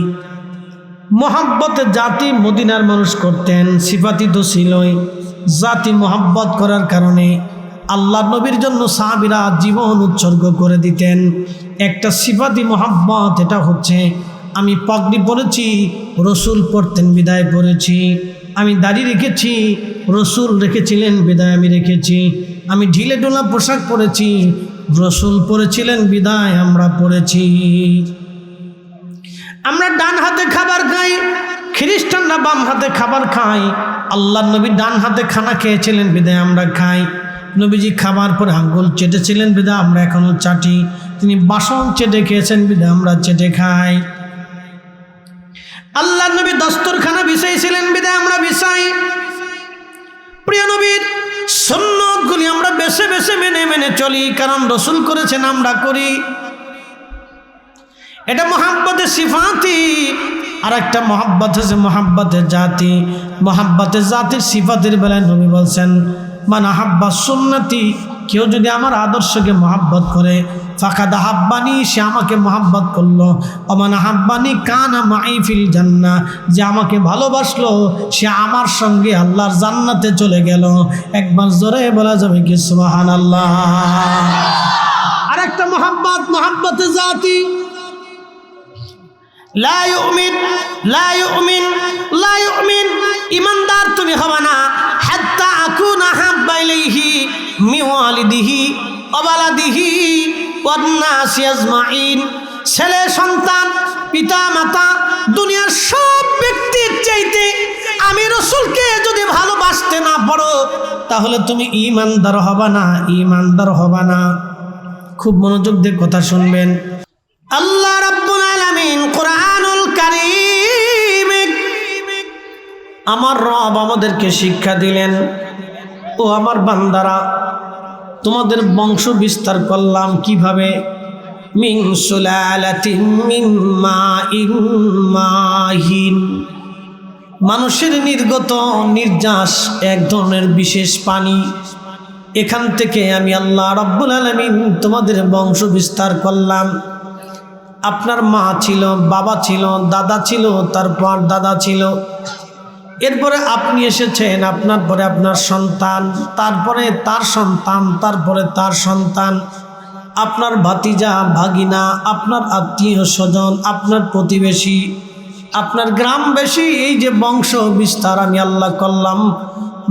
মোহাব্বতের জাতি মদিনার মানুষ করতেন, সিফাতি তো ছিলই। জাতি মোহাব্বত করার কারণে আল্লাহ নবীর জন্য সাহাবীরা জীবন উৎসর্গ করে দিতেন। একটা সিফাতি মোহাব্বত, এটা হচ্ছে আমি পাগড়ি পরেছি, রসুল পরতেন বিদায় পরেছি। আমি দাড়ি রেখেছি, রসুল রেখেছিলেন বিদায় আমি রেখেছি। আমি ঢিলে ঢোলা পোশাক পরেছি, রসুল পরেছিলেন বিদায় আমরা পড়েছি। আমরা ডান হাতে খাবার খাই, খ্রিস্টানরা বাম হাতে খাবার খাই। আল্লাহ নবী ডান হাতে খানা খেয়েছিলেন বিদায় আমরা খাই। নবীজি খাবার পরে আঙ্গুল চেটেছিলেন বিদায় আমরা এখনো চাটি। তিনি বাসন চেটে খেয়েছেন বিদায় আমরা চেটে খাই। আল্লাহ নবী দস্তরখানা বিছাইছিলেন বিদায় আমরা বিছাই। প্রিয় নবীর সুন্নতগুলি আমরা বেছে বেছে মেনে মেনে চলি, কারণ রসুল করেছেন আমরা করি। এটা মোহাব্বতের সিফাতি। আর একটা মোহাব্বত হচ্ছে মোহাব্বতের জাতি। মোহাব্বতের জাতির সিফাতের বেলায় নবী বলছেন, মান আহাব্বা সুন্নতি, কেউ যদি আমার আদর্শকে মোহাব্বত করে, ফাকাদ আহাব্বানি, সে আমাকে মোহাব্বত করলো। ওমান আহাব্বানি কানা মাই ফিল জান্নাহ, যে আমাকে ভালোবাসলো সে আমার সঙ্গে আল্লাহর জান্নাতে চলে গেল। একবার জোরে বলা যাবে কি সুবহানাল্লাহ। আর একটা মোহাব্বত, মোহাব্বতের জাতি। লা ইউমিন লা ইউমিন লা ইউমিন, ইমানদার তুমি হবে না হাত্তা আকুনা হাব্বা ইলাইহি মিন ওয়ালিদিহি ওয়া বালাদিহি ওয়ান নাসি আজমাইন। ছেলে সন্তান, পিতা মাতা, দুনিয়ার সব ব্যক্তির চাইতে আমি রাসূলকে যদি ভালোবাসতে না পারো, তাহলে তুমি ঈমানদার হবে না, ঈমানদার হবে না। খুব মনোযোগ দিয়ে কথা শুনবেন। আল্লাহ রাব্বুল আলামিন কোরআনুল কারীম, আমার রব আমাদেরকে শিক্ষা দিলেন, ও আমার বান্দারা, তোমাদের বংশ বিস্তার করলাম কিভাবে? মিন সুলালাতিন মিন মাইন মাহিন, মানুষের নির্গত নির্যাস এক ধরনের বিশেষ পানি। এখান থেকে আমি আল্লাহ রাব্বুল আলামিন তোমাদের বংশ বিস্তার করলাম। আপনার মা ছিল, বাবা ছিল, দাদা ছিল, তারপর দাদা ছিল, এরপরে আপনি এসেছেন, আপনার পরে আপনার সন্তান, তারপরে তার সন্তান, তারপরে তার সন্তান, আপনার ভাতিজা ভাগিনা, আপনার আত্মীয় স্বজন, আপনার প্রতিবেশী, আপনার গ্রামবাসী, এই যে বংশ বিস্তার আমি আল্লাহ করলাম।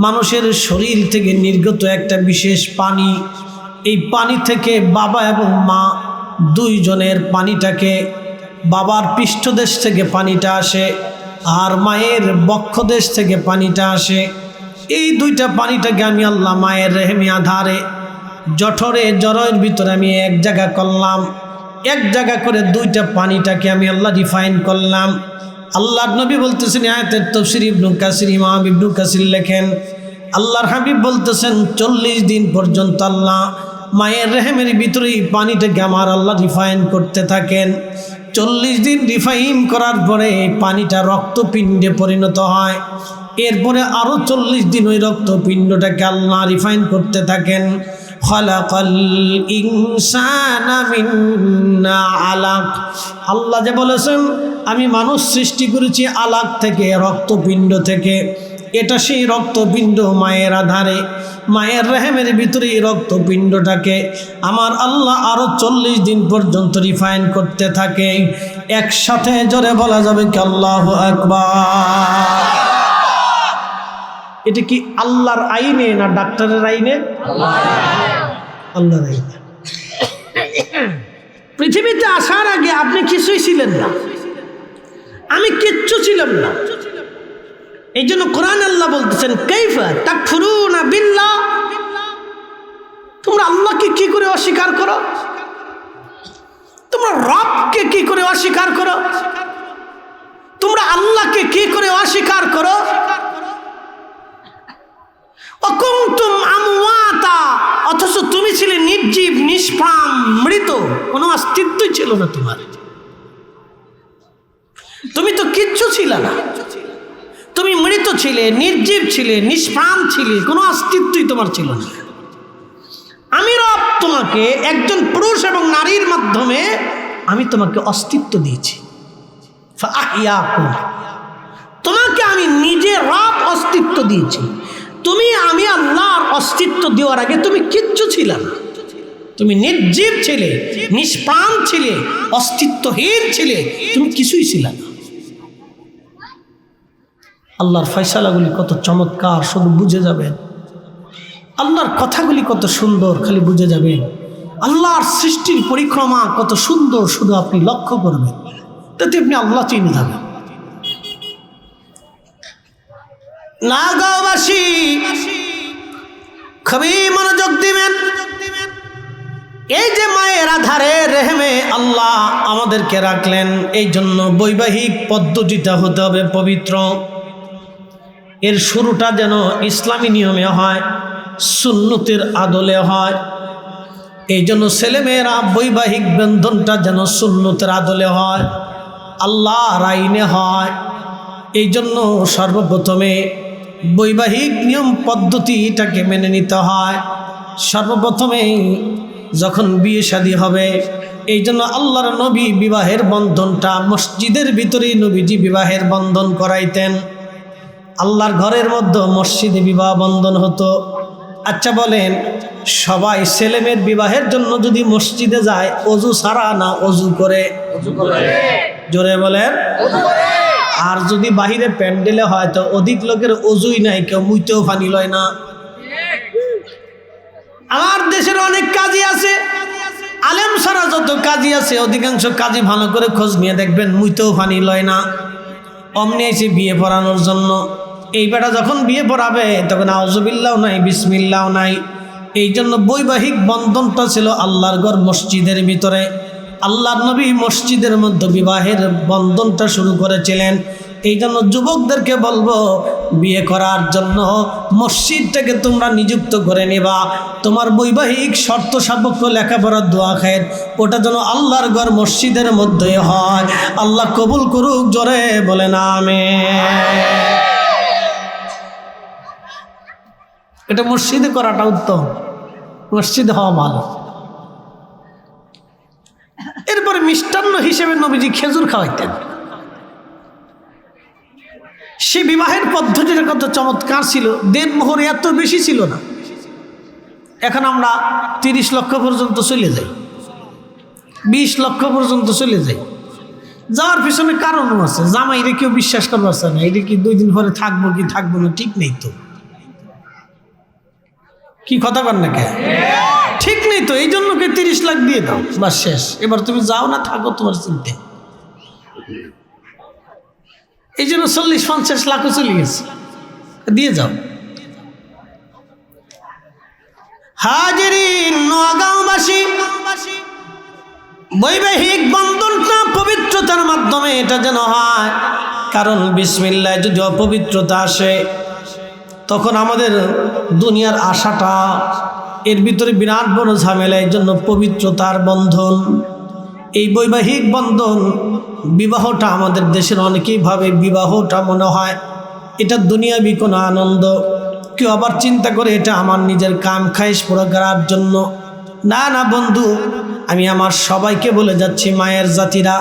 মানুষের শরীর থেকে নির্গত একটা বিশেষ পানি, এই পানি থেকে বাবা এবং মা দুইজনের পানিটাকে, বাবার পৃষ্ঠদেশ থেকে পানিটা আসে আর মায়ের বক্ষদেশ থেকে পানিটা আসে। এই দুইটা পানিটাকে আমি আল্লাহ মায়ের রেহেমি আধারে জঠরে জড়ের ভিতরে আমি এক জায়গা করলাম, এক জায়গা করে দুইটা পানিটাকে আমি আল্লাহ রিফাইন করলাম। আল্লাহর নবী বলতেছেন, আয়াতের তাফসীর ইবনে কাসির, ইমাম ইবনে কাসির লেখেন, আল্লাহর হাবিব বলতেছেন 40 দিন পর্যন্ত আল্লাহ মায়ের রেহেমের ভিতরে এই পানিটাকে আমার আল্লাহ রিফাইন করতে থাকেন। 40 দিন রিফাইন করার পরে এই পানিটা রক্তপিণ্ডে পরিণত হয়। এরপরে আরও 40 দিন ওই রক্তপিণ্ডটাকে আল্লাহ রিফাইন করতে থাকেন। খালাকাল ইনসানা মিন আলাক, আল্লাহ যে বলেছেন আমি মানুষ সৃষ্টি করেছি আলাক থেকে, রক্তপিণ্ড থেকে। এটা সেই রক্তপিণ্ড মায়ের আধারে, মায়ের রেহেমের ভিতরে এই রক্তপিণ্ডটাকে আমার আল্লাহ আরও 40 দিন পর্যন্ত রিফাইন করতে থাকে। একসাথে জোরে বলা যাবে কি আল্লাহু আকবার? এটা কি আল্লাহর আইনে না ডাক্তারের আইনে? আল্লাহর আইনে। পৃথিবীতে আসার আগে আপনি কিছুই ছিলেন না, আমি কিচ্ছু ছিলাম না। এই জন্য কোরআন আল্লাহ বলতেছেন, কাইফা তাকফুরুনা বিল্লাহ, তোমরা আল্লাহকে কি করে অস্বীকার করো, তোমরা রবকে কি করে অস্বীকার করো, তোমরা আল্লাহকে কি করে অস্বীকার করো। অকুনতুম আমওয়াতা, অথচ তুমি ছিলে নির্জীব, নিষ্প্রাণ, মৃত, কোনো অস্তিত্বই ছিল না তোমার। তুমি তো কিচ্ছু ছিলে না, তুমি মৃত ছিলে, নির্জীব ছিলে, নিষ্প্রাণ ছিলে, কোনো অস্তিত্বই তোমার ছিল না। আমি রব তোমাকে একজন পুরুষ এবং নারীর মাধ্যমে আমি তোমাকে অস্তিত্ব দিয়েছি। ফাআহইয়াকুম, তোমাকে আমি নিজে রব অস্তিত্ব দিয়েছি। তুমি আমি আল্লাহর অস্তিত্ব দেওয়ার আগে তুমি কিচ্ছু ছিলে না, তুমি নির্জীব ছিলে, নিষ্প্রাণ ছিলে, অস্তিত্বহীন ছিলে, তুমি কিছুই ছিলে না। আল্লাহর ফয়সালাগুলি কত চমৎকার, শুধু বুঝে যাবেন। আল্লাহর কথাগুলি কত সুন্দর, খালি বুঝে যাবেন। আল্লাহর সৃষ্টির পরিক্রমা কত সুন্দর, শুধু আপনি লক্ষ্য করবেন, তাতে আপনি আল্লাহ চিনে যাবেন। নাগাঁওবাসী খুবই মনোযোগ দিবেন। এই যে মায়ের আধারে রেহেমে আল্লাহ আমাদেরকে রাখলেন, এই জন্য বৈবাহিক পদ্ধতিটা হতে হবে পবিত্র। এর শুরুটা যেন ইসলামী নিয়মে হয়, সুন্নতের আদলে হয়। এই জন্য ছেলেমেয়েরা বৈবাহিক বন্ধনটা যেন সুন্নতের আদলে হয়, আল্লাহর আইনে হয়। এই জন্য সর্বপ্রথমে বৈবাহিক নিয়ম পদ্ধতিটাকে মেনে নিতে হয়। সর্বপ্রথমে যখন বিয়ে শাদী হবে, এই জন্য আল্লাহর নবী বিবাহের বন্ধনটা মসজিদের ভিতরেই নবীজি বিবাহের বন্ধন করাইতেন। আল্লাহর ঘরের মধ্যে মসজিদে বিবাহ বন্ধন হতো। আচ্ছা বলেন, সবাই ছেলেমেয়ের বিবাহের জন্য যদি মসজিদে যায়, অজু ছাড়া না অজু করে? জোরে বলেন। আর যদি বাহিরে প্যান্ডেলে হয় তো অধিক লোকের অজুই নাই, কেউ মুইতেও পানি লয় না। আমার দেশের অনেক কাজী আছে, আলেম ছাড়া যত কাজী আছে অধিকাংশ কাজী ভালো করে খোঁজ নিয়ে দেখবেন মুইতেও পানি লয় না। অমনি এসে বিয়ে পড়ানোর জন্য, এই বেটা যখন বিয়ে পড়াবে তখন আউযুবিল্লাহ নাই, বিসমিল্লাহ নাই। এই জন্য বৈবাহিক বন্ধনটা ছিল আল্লাহর ঘর মসজিদের ভিতরে। আল্লাহর নবী মসজিদের মধ্যে বিবাহের বন্ধনটা শুরু করেছিলেন। এই জন্য যুবকদেরকে বলবো, বিয়ে করার জন্য মসজিদটাকে তোমরা নিযুক্ত করে নেবা। তোমার বৈবাহিক শর্ত সাপেক্ষ লেখাপড়া, দোয়া খায়ের, ওটা যেন আল্লাহর ঘর মসজিদের মধ্যে হয়। আল্লাহ কবুল করুক, জোরে বলেন আমিন। এটা মসজিদে করাটা উত্তম, মসজিদে হওয়া ভালো। এরপরে মিষ্টান্ন হিসেবে নবীজি খেজুর খাওয়াইতেন। সে বিবাহের পদ্ধতিটা কত চমৎকার ছিল, দেনমোহর এত বেশি ছিল না। এখন আমরা 30 লক্ষ পর্যন্ত চলে যাই, 20 লক্ষ পর্যন্ত চলে যাই। যাওয়ার পিছনে কারণও আছে, জামাইরে কেউ বিশ্বাস করতে পারছে না, এটা কি 2 দিন পরে থাকবো কি থাকবো না ঠিক নেই তো। কি কথা বল না কে? ঠিক নেই তো, এই জন্য কে 30 লাখ দিয়ে দাও, বাস শেষ। এবার তুমি যাও না থাকো তোমার চিন্তা। এই জন্য 40-50 লাখও চলে গেছে, দিয়ে যাও। হাজিরিন, নোয়াগাঁওবাসী, বৈবাহিক বন্ধনটা পবিত্রতার মাধ্যমে এটা যেন হয়। কারণ বিসমিল্লাহ যদি অপবিত্রতা আসে তখন আমাদের দুনিয়ার আশাটা, এর ভিতরে বিরাট বড় ঝামেলা। এই জন্য পবিত্রতার বন্ধন, এই বৈবাহিক বন্ধন, বিবাহটা আমাদের দেশের অনেকেই ভাবে বিবাহটা মনে হয় এটা দুনিয়াবি কোনো আনন্দ। কেউ আবার চিন্তা করে এটা আমার নিজের কাম খাইশ পুরো করার জন্য। না না বন্ধু, আমি আমার সবাইকে বলে যাচ্ছি, মায়ের জাতিরা,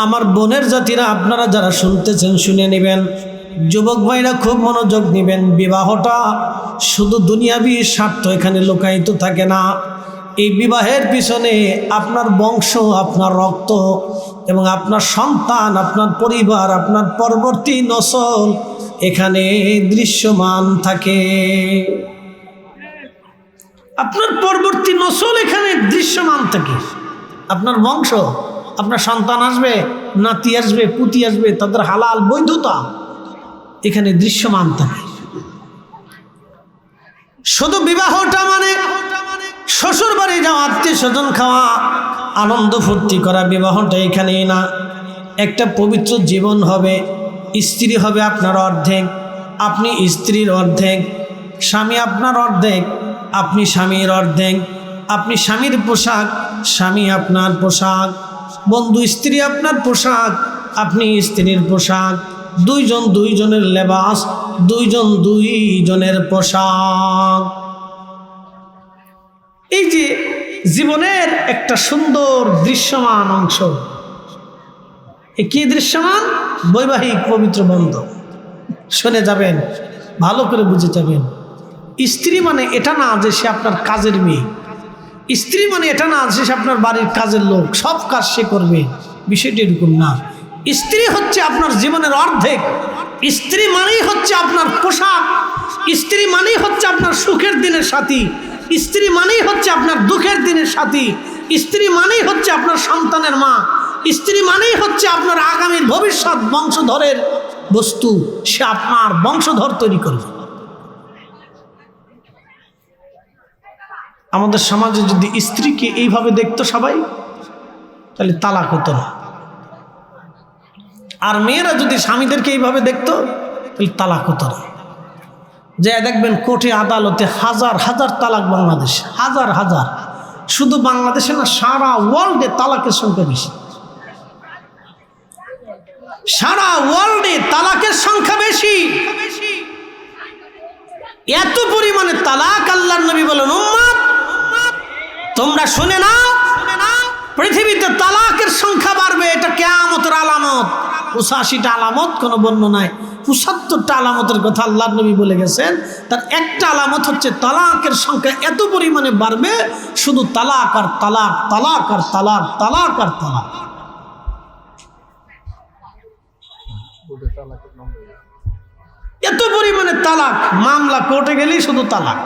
আমার বোনের জাতিরা, আপনারা যারা শুনতেছেন শুনে নেবেন। যুবক ভাইরা খুব মনোযোগ নেবেন। বিবাহটা শুধু দুনিয়াবি স্বার্থ এখানে লুকায়িত থাকে না। এই বিবাহের পিছনে আপনার বংশ, আপনার রক্ত এবং আপনার সন্তান, আপনার পরিবার, আপনার পরবর্তী নসল এখানে দৃশ্যমান থাকে। আপনার পরবর্তী নসল এখানে দৃশ্যমান থাকে। আপনার বংশ, আপনার সন্তান আসবে, নাতি আসবে, পুতি আসবে, তাদের হালাল বৈধতা এখানে দৃশ্যমান থাকে। শুধু বিবাহটা মানে শ্বশুর বাড়ি যাওয়া, আত্মীয় স্বজন খাওয়া, আনন্দ ফুর্তি করা, বিবাহটা এখানেই না। একটা পবিত্র জীবন হবে। স্ত্রী হবে আপনার অর্ধেক, আপনি স্ত্রীর অর্ধেক, স্বামী আপনার অর্ধেক, আপনি স্বামীর অর্ধেক, আপনি স্বামীর পোশাক, স্বামী আপনার পোশাক, বন্ধু স্ত্রী আপনার পোশাক, আপনি স্ত্রীর পোশাক, দুইজন দুইজনের লেবাস, দুইজন দুইজনের পোশাক। এই যে জীবনের একটা সুন্দর দৃশ্যমান অংশ, কি দৃশ্যমান? বৈবাহিক পবিত্র বন্ধন। শুনে যাবেন, ভালো করে বুঝে যাবেন। স্ত্রী মানে এটা না যে সে আপনার কাজের মেয়ে, স্ত্রী মানে এটা না যে সে আপনার বাড়ির কাজের লোক, সব কাজ সে করবে, বিষয়টি এরকম না। স্ত্রী হচ্ছে আপনার জীবনের অর্ধেক। স্ত্রী মানেই হচ্ছে আপনার পোশাক, স্ত্রী মানেই হচ্ছে আপনার সুখের দিনের সাথী, স্ত্রী মানেই হচ্ছে আপনার দুঃখের দিনের সাথী, স্ত্রী মানেই হচ্ছে আপনার সন্তানের মা, স্ত্রী মানেই হচ্ছে আপনার আগামীর ভবিষ্যৎ বংশধরের বস্তু। সে আপনার বংশধর তৈরি করবে। আমাদের সমাজে যদি স্ত্রীকে এইভাবে দেখতো সবাই, তাহলে তালাক হতো না। আর মেয়েরা যদি স্বামীদেরকে এইভাবে দেখতো, তাহলে তালাক হতো না। যে দেখবেন কোর্টে আদালতে হাজার হাজার তালাক, বাংলাদেশে হাজার হাজার, শুধু বাংলাদেশে না, সারা ওয়ার্ল্ডে তালাকের সংখ্যা বেশি। সারা ওয়ার্ল্ডে তালাকের সংখ্যা বেশি। এত পরিমাণে তালাক, আল্লাহর নবী বলেন, উম্মত তোমরা শুনে নাও, পৃথিবীতে তালাকের সংখ্যা বাড়বে, এটা কিয়ামতের আলামত। 85টা আলামত কোনো বর্ণনায় 75টা আলামতের কথা আল্লাহর নবী বলে গেছেন। তার একটা আলামত হচ্ছে তালাকের সংখ্যা এত পরিমাণে বাড়বে, শুধু তালাক আর তালাক, তালাক আর তালাক, তালাক আর তালাক। এত পরিমাণে তালাক, মামলা কোর্টে গেলেই শুধু তালাক।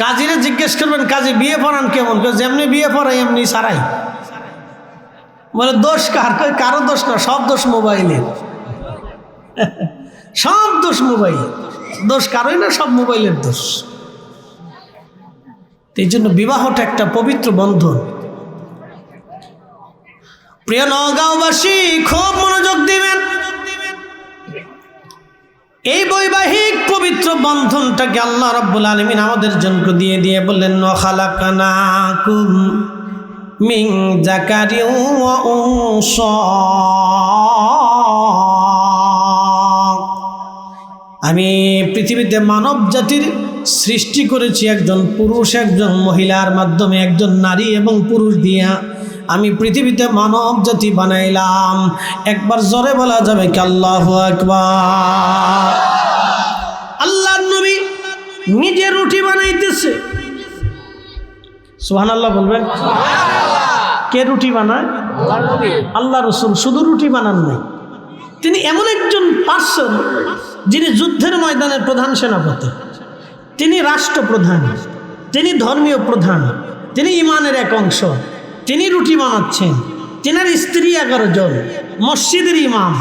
কাজীরা জিজ্ঞেস করবেন, কাজী বিয়ে পড়ান কেমন? যেমনি বিয়ে পড়াই এমনি সারাই। বলে দোষ কার? কারো দোষ না, সব দোষ মোবাইলের। সব দোষ মোবাইল, দোষ কারোই না, সব মোবাইলের দোষ। এই জন্য বিবাহটা একটা পবিত্র বন্ধন। প্রিয় নওগাঁওবাসী, খুব মনোযোগ দিবেন। এই বৈবাহিক পবিত্র বন্ধনটাকে আল্লাহ রাব্বুল আলামিন আমাদের জন্য দিয়ে দিয়ে বললেন, ওয়া খালাকনাকুম মিন যাকারিন ওয়া উনসা, আমি পৃথিবীতে মানব জাতির সৃষ্টি করেছি একজন পুরুষ একজন মহিলার মাধ্যমে, একজন নারী এবং পুরুষ দিয়া। আমি পৃথিবীতে মানব জাতি বানাইলাম। একবার জোরে বলা যাবে কি আল্লাহু আকবার। আল্লাহর নবী নিজে রুটি বানাইতেছে, সুবহানাল্লাহ বলবেন। কে রুটি বানায়? আল্লাহ রাসূল। শুধু রুটি বানান নাই, তিনি এমন একজন পার্সন যিনি যুদ্ধের ময়দানের প্রধান সেনাপতি, তিনি রাষ্ট্রপ্রধান, তিনি ধর্মীয় প্রধান, তিনি ইমানের এক অংশ, তিনি রুটি বানাচ্ছেন। তেনার স্ত্রী 11 জন, মসজিদের ইমাম,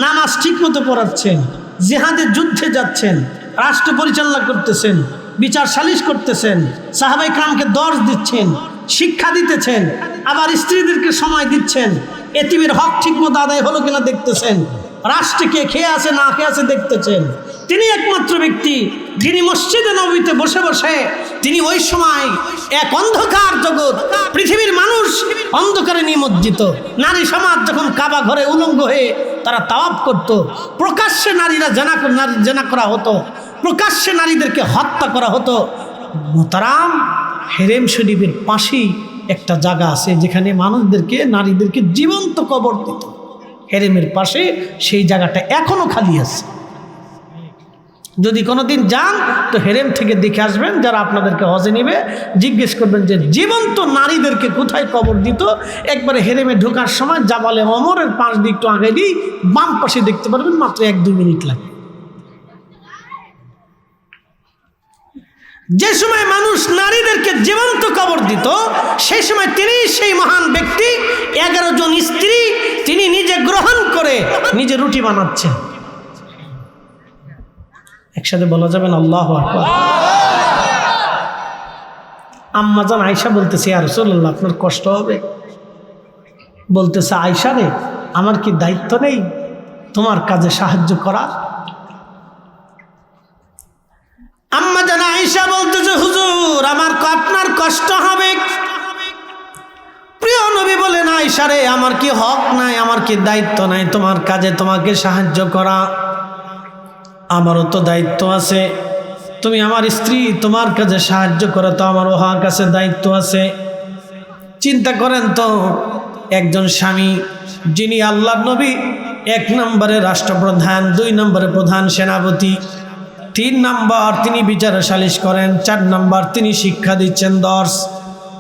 নামাজ ঠিকমতো পড়াচ্ছেন, জিহাদে যুদ্ধে যাচ্ছেন, রাষ্ট্র পরিচালনা করতেছেন, বিচার সালিশ করতেছেন, সাহাবায়ে কেরামকে দর্শ দিচ্ছেন, শিক্ষা দিতেছেন, আবার স্ত্রীদেরকে সময় দিচ্ছেন, এতিমের হক ঠিকমতো আদায় হলো কিনা দেখতেছেন, রাষ্ট্রে কে খেয়ে আছে না খেয়ে আছে দেখতেছেন। তিনি একমাত্র ব্যক্তি যিনি মসজিদে নববীতে বসে বসে তিনি ওই সময় এক অন্ধকার জগৎ, পৃথিবীর মানুষ অন্ধকারে নিমজ্জিত, নারী সমাজ যখন কাবা ঘরে উলঙ্গ হয়ে তারা তাওয়াফ করত, প্রকাশ্যে নারীরা জেনা করা হতো, প্রকাশ্যে নারীদেরকে হত্যা করা হতো। মোহতারাম, হেরেম শরীফের পাশেই একটা জায়গা আছে যেখানে মানুষদেরকে, নারীদেরকে জীবন্ত কবর দিত। হেরেমের পাশে সেই জায়গাটা এখনো খালি আছে। যদি কোনোদিন যান তো হেরেম থেকে দেখে আসবেন, যারা আপনাদেরকে হজে নেবে জিজ্ঞেস করবেন যে জীবন্ত নারীদেরকে কোথায় কবর দিত। একবারে হেরেমে ঢোকার সময় জাবালে ওমরের পাশ দিয়ে একটু আগে দিয়ে বাম পাশে দেখতে পারবেন, মাত্র 1-2 মিনিট লাগে। যে সময় মানুষ নারীদেরকে জীবন্ত কবর দিত, সেই সময় তিনি, সেই মহান ব্যক্তি, 11 জন স্ত্রী তিনি নিজে গ্রহণ করে নিজে রুটি বানাচ্ছেন। একসাথে বলা যাবেন আল্লাহু আকবার। আম্মা জান আয়েশা বলতেছে, ইয়া রাসূলুল্লাহ আপনার কষ্ট হবে? বলতেছে, আয়েশা রে, আমার কি দায়িত্ব নেই তোমার কাজে সাহায্য করা? আম্মা জান আয়েশা বলতেছে, হুজুর আমার আপনার কষ্ট হবে। প্রিয় নবী বলেন, আয়েশা রে, আমার কি হক নাই, আমার কি দায়িত্ব নাই তোমার কাজে তোমাকে সাহায্য করা? আমারও তো দায়িত্ব আছে। তুমি আমার স্ত্রী, তোমার কাজে সাহায্য করো তো আমারও হক আছে, দায়িত্ব আছে। চিন্তা করেন তো, একজন স্বামী যিনি আল্লাহর নবী 1 নম্বরে রাষ্ট্রপ্রধান, 2 নম্বরে প্রধান সেনাপতি, 3 নম্বর তিনি বিচার সালিশ করেন, 4 নম্বর তিনি শিক্ষা দিচ্ছেন দর্শ,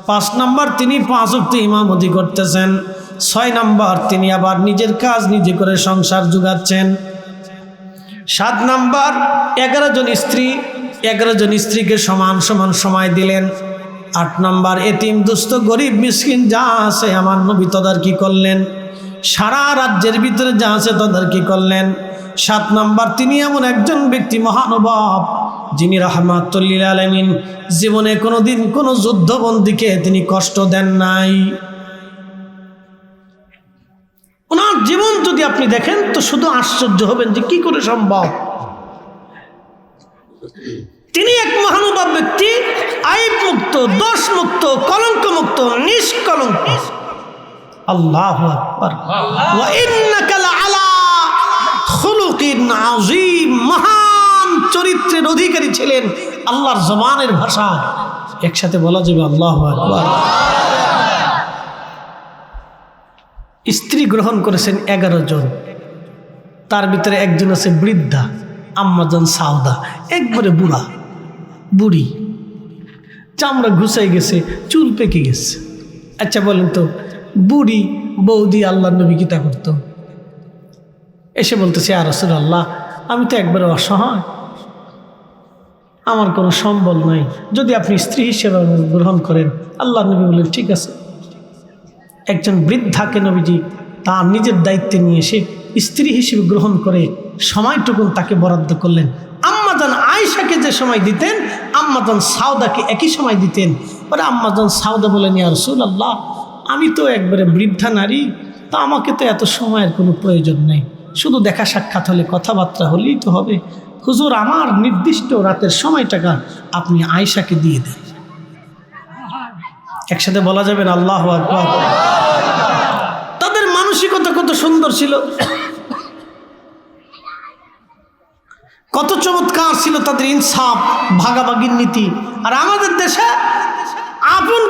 5 নম্বর তিনি 5 ওয়াক্ত ইমামতি করতেছেন, 6 নম্বর তিনি আবার নিজের কাজ নিজে করে সংসার জুগাচ্ছেন, 7 নম্বর 11 জন স্ত্রী, 11 জন স্ত্রীকে সমান সমান সময় দিলেন, 8 নম্বর এতিম দুস্থ গরিব মিসকিন যা আছে আমার নবী তদারকি করলেন, সারা রাজ্যের ভিতরে যা আছে তদারকি করলেন। 7 নম্বর তিনি এমন একজন ব্যক্তি মহানুভব যিনি রাহমাতুল লিল আলামিন, জীবনে কোনোদিন কোনো যুদ্ধবন্দীকে তিনি কষ্ট দেন নাই। ওনার জীবন যদি আপনি দেখেন তো শুধু আশ্চর্য হবেন যে কি করে সম্ভব। তিনি এক মহানুভব ব্যক্তি, আইব মুক্ত, দোষ মুক্ত, কলঙ্ক মুক্ত, নিষ্কলঙ্ক। আল্লাহু আকবার। ওয়া ইন্নাকা লাআলা খুলুকিন আযীম, মহান চরিত্রের অধিকারী ছিলেন। আল্লাহর জবানের ভাষা একসাথে বলা যাবে আল্লাহু আকবার। স্ত্রী গ্রহণ করেছেন 11 জন, তার ভিতরে একজন আছে বৃদ্ধা, আম্মাজান সাউদা, একবারে বুড়ি, চামড়া ঘুষাই গেছে, চুল পেকে গেছে। আচ্ছা বলেন তো, বুড়ি বৌদি আল্লাহর নবী কি তা করতো? এসে বলতেছে, ইয়া রাসূলুল্লাহ আমি তো একবারে অসহায়, আমার কোনো সম্বল নাই, যদি আপনি স্ত্রী হিসেবে গ্রহণ করেন। আল্লাহর নবী বললেন ঠিক আছে। একজন বৃদ্ধাকে নবীজি তার নিজের দায়িত্বে নিয়ে এসে স্ত্রী হিসেবে গ্রহণ করে সময়টুকুন তাকে বরাদ্দ করলেন। আম্মাজান আয়েশাকে যে সময় দিতেন, আম্মাজান সাউদাকে একই সময় দিতেন। পরে আম্মাজান সাউদা বলেন, ইয়া রাসূলুল্লাহ আমি তো একবারে বৃদ্ধা নারী, তা আমাকে তো এত সময়ের কোনো প্রয়োজন নেই, শুধু দেখা সাক্ষাৎ হলে, কথাবার্তা হলেই তো হবে। হুজুর আমার নির্দিষ্ট রাতের সময়টাকা আপনি আয়েশাকে দিয়ে দেন। একসাথে বলা যাবেন আল্লাহু আকবার। তাদের মানসিকতা কত সুন্দর ছিল, কত চমৎকার ছিল তাদের ইনসাফ, ভাগাভাগির নীতি। আর আমাদের দেশে আপন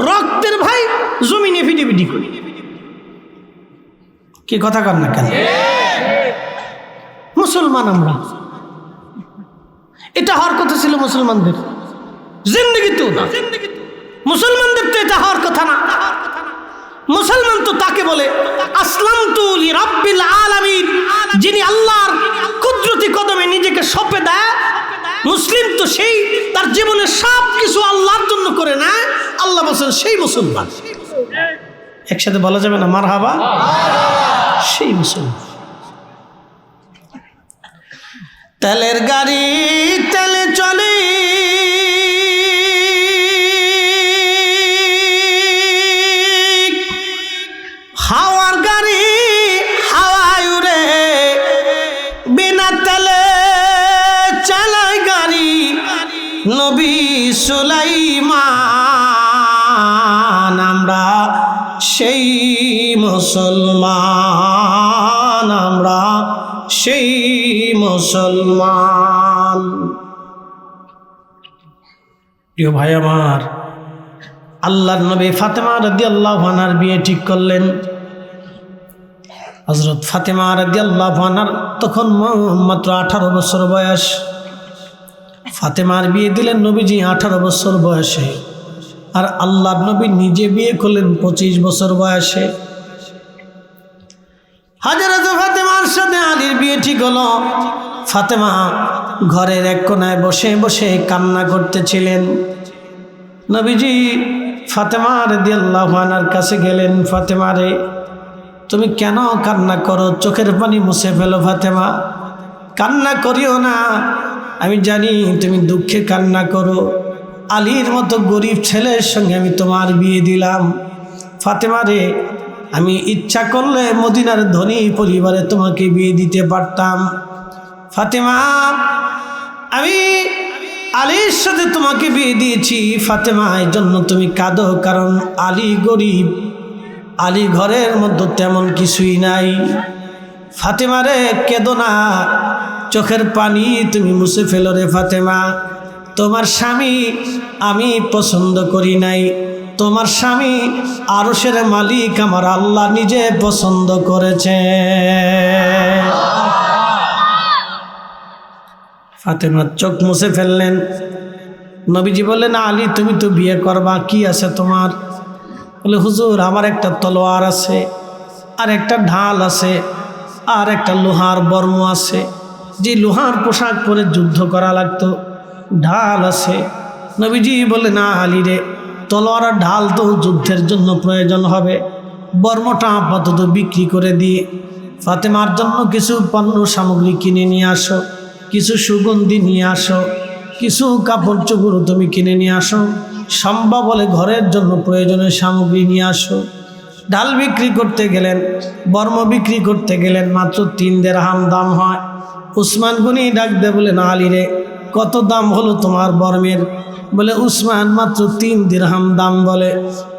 রক্তের ভাই জমিনে পিটিপিটি করি। কি কথা কর না কেন? মুসলমান আমরা, এটা হওয়ার কথা ছিল মুসলমানদের জিন্দেগিতেও না। মুসলমানদের তো এটা হওয়ার কথা না। মুসলমান তো তাকে বলে আসলামতু লিরাব্বিল আলামিন, যিনি আল্লাহর কুদরতি কদমে নিজেকে সঁপে দেয়। মুসলিম তো সেই তার জীবনের সব কিছু আল্লাহর জন্য করে না। আল্লাহ বলেন সেই মুসলমান। একসাথে বলা যাবে না মারহাবা? সেই মুসলমান। তেলের গাড়ি তেলে চলে, হাওয়ার গাড়ি হাওয়ায় উড়ে, বিনা তেলে চালায় গাড়ি নবী সুলাইমান। আমরা সেই মুসলমান, আমরা সেই মুসলমান। প্রিয় ভাই আমার, আল্লাহর নবী ফাতেমা রাদিয়াল্লাহু আনহার বিয়ে ঠিক করলেন। হযরত ফাতেমা রাদিয়াল্লাহু আনহার তখন মাত্র 18 বছর বয়স। ফাতেমার বিয়ে দিলেন নবীজি 18 বছর বয়সে, আর আল্লাহর নবী নিজে বিয়ে করলেন 25 বছর বয়সে। হযরত ফাতেমার সাথে আলীর বিয়ে ঠিক হলো। ফাতেমা ঘরের এক কোনায় বসে বসে কান্না করতেছিলেন। নবীজি ফাতেমা রাদিয়াল্লাহু আনহার কাছে গেলেন, ফাতেমা রে, তুমি কেন কান্না করো? চোখের পানি মুছে ফেলো ফাতেমা, কান্না করিও না। আমি জানি তুমি দুঃখে কান্না করো। আলীর মতো গরিব ছেলের সঙ্গে আমি তোমার বিয়ে দিলাম। ফাতেমা রে, আমি ইচ্ছা করলে মদিনার ধনী পরিবারে তোমাকে বিয়ে দিতে পারতাম। ফাতেমা, আমি আলীর সাথে তোমাকে বিয়ে দিয়েছি। ফাতেমা, এই জন্য তুমি কাঁদো, কারণ আলী গরিব, আলী ঘরের মধ্যে তেমন কিছুই নাই। ফাতেমা রে, কেঁদো না, চোখের পানি তুমি মুছে ফেলো রে ফাতেমা। তোমার স্বামী আমি পছন্দ করি নাই, তোমার স্বামী আরশের মালিক আমার আল্লাহ নিজে পছন্দ করেছে। ফাতেমা চোখ মুছে ফেললেন। নবীজি বললেন, আলী তুমি তো বিয়ে করবা, কি আছে তোমার? বলে, হুজুর আমার একটা তলোয়ার আছে, আর একটা ঢাল আছে, আর একটা লোহার বর্ম আছে, যে লোহার পোশাক পরে যুদ্ধ করা লাগতো, ঢাল আছে। নবীজি বলে, না আলী রে, তলোয়ার আর ঢাল তো যুদ্ধের জন্য প্রয়োজন হবে, বর্মটা আপাতত বিক্রি করে দিয়ে ফাতেমার জন্য কিছু পণ্য সামগ্রী কিনে নিয়ে আসো, কিছু সুগন্ধি নিয়ে আসো, কিছু কাপড় চোপড় তুমি কিনে নিয়ে আসো, সম্ভব হলে ঘরের জন্য প্রয়োজনীয় সামগ্রী নিয়ে আসো। ঢাল বিক্রি করতে গেলেন, বর্ম বিক্রি করতে গেলেন, মাত্র 3 দিরহাম দাম হয়। উসমান গনি ডাক দে বলে, না আলী রে, কত দাম হলো তোমার বর্মের? বলে, উসমান মাত্র 3 দিরহাম দাম। বলে,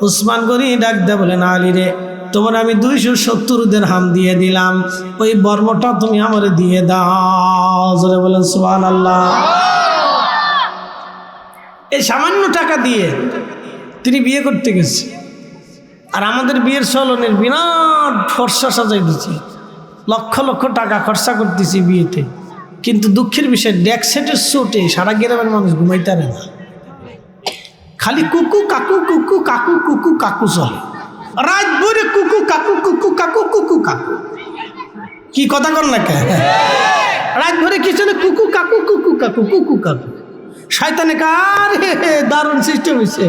উসমান গনি ডাক দে বলে, না আলী রে, তোমার আমি 270 দিরহাম দিয়ে দিলাম, ওই বর্মটা তুমি আমারে দিয়ে দাও। জোরে বলেন সুবহানাল্লাহ। এই সামান্য টাকা দিয়ে তিনি বিয়ে করতে গেছে। আর আমাদের বিয়ের চলনের বিরাট ফর্সা সাজাই দিচ্ছে, লক্ষ লক্ষ টাকা খরচা করতেছি বিয়েতে, কিন্তু দুঃখের বিষয় ডেক সেটের চোটে সারা গ্রামের মানুষ ঘুমাইতে পারে না, খালি কুকু কাকু কুকু কাকু কুকু কাকু চলে, রাত ভরে কুকু কাকু কুকু কাকু কুকু কাকু। কি কথা কর না কে? রাত ভরে কি চলে? কুকু কাকু কুকু কাকু কুকু কাকু। শয়তানে কার দারুণ সিস্টেম হয়েছে।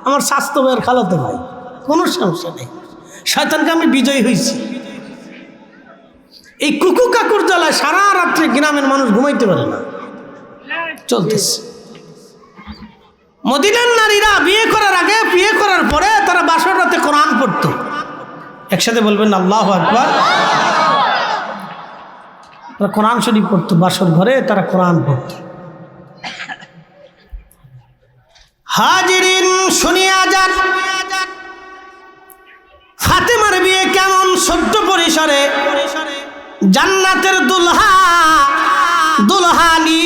আমার স্বাস্থ্য ভাইয়ের খালাতো ভাই, কোনো সমস্যা নেই, শয়তানকে আমি বিজয়ী হয়েছি। এই কুকু কাকুর জ্বালায় সারা রাত্রে গ্রামের মানুষ ঘুমাইতে পারে না, চলতেছে। মদিনার নারীরা বিয়ে করার আগে, বিয়ে করার পরে তারা বাসর রাতে কোরআন পড়তো। একসাথে বলবেন আল্লাহু আকবার। তারা কোরআন শরীফ পড়তো, বাসর ঘরে তারা কোরআন পড়তো। হাজিরিন শুনিয়া যান, ফাতেমার বিয়ে কেমন ছোট্ট পরিসরে, জান্নাতের দুলহা দুলহানি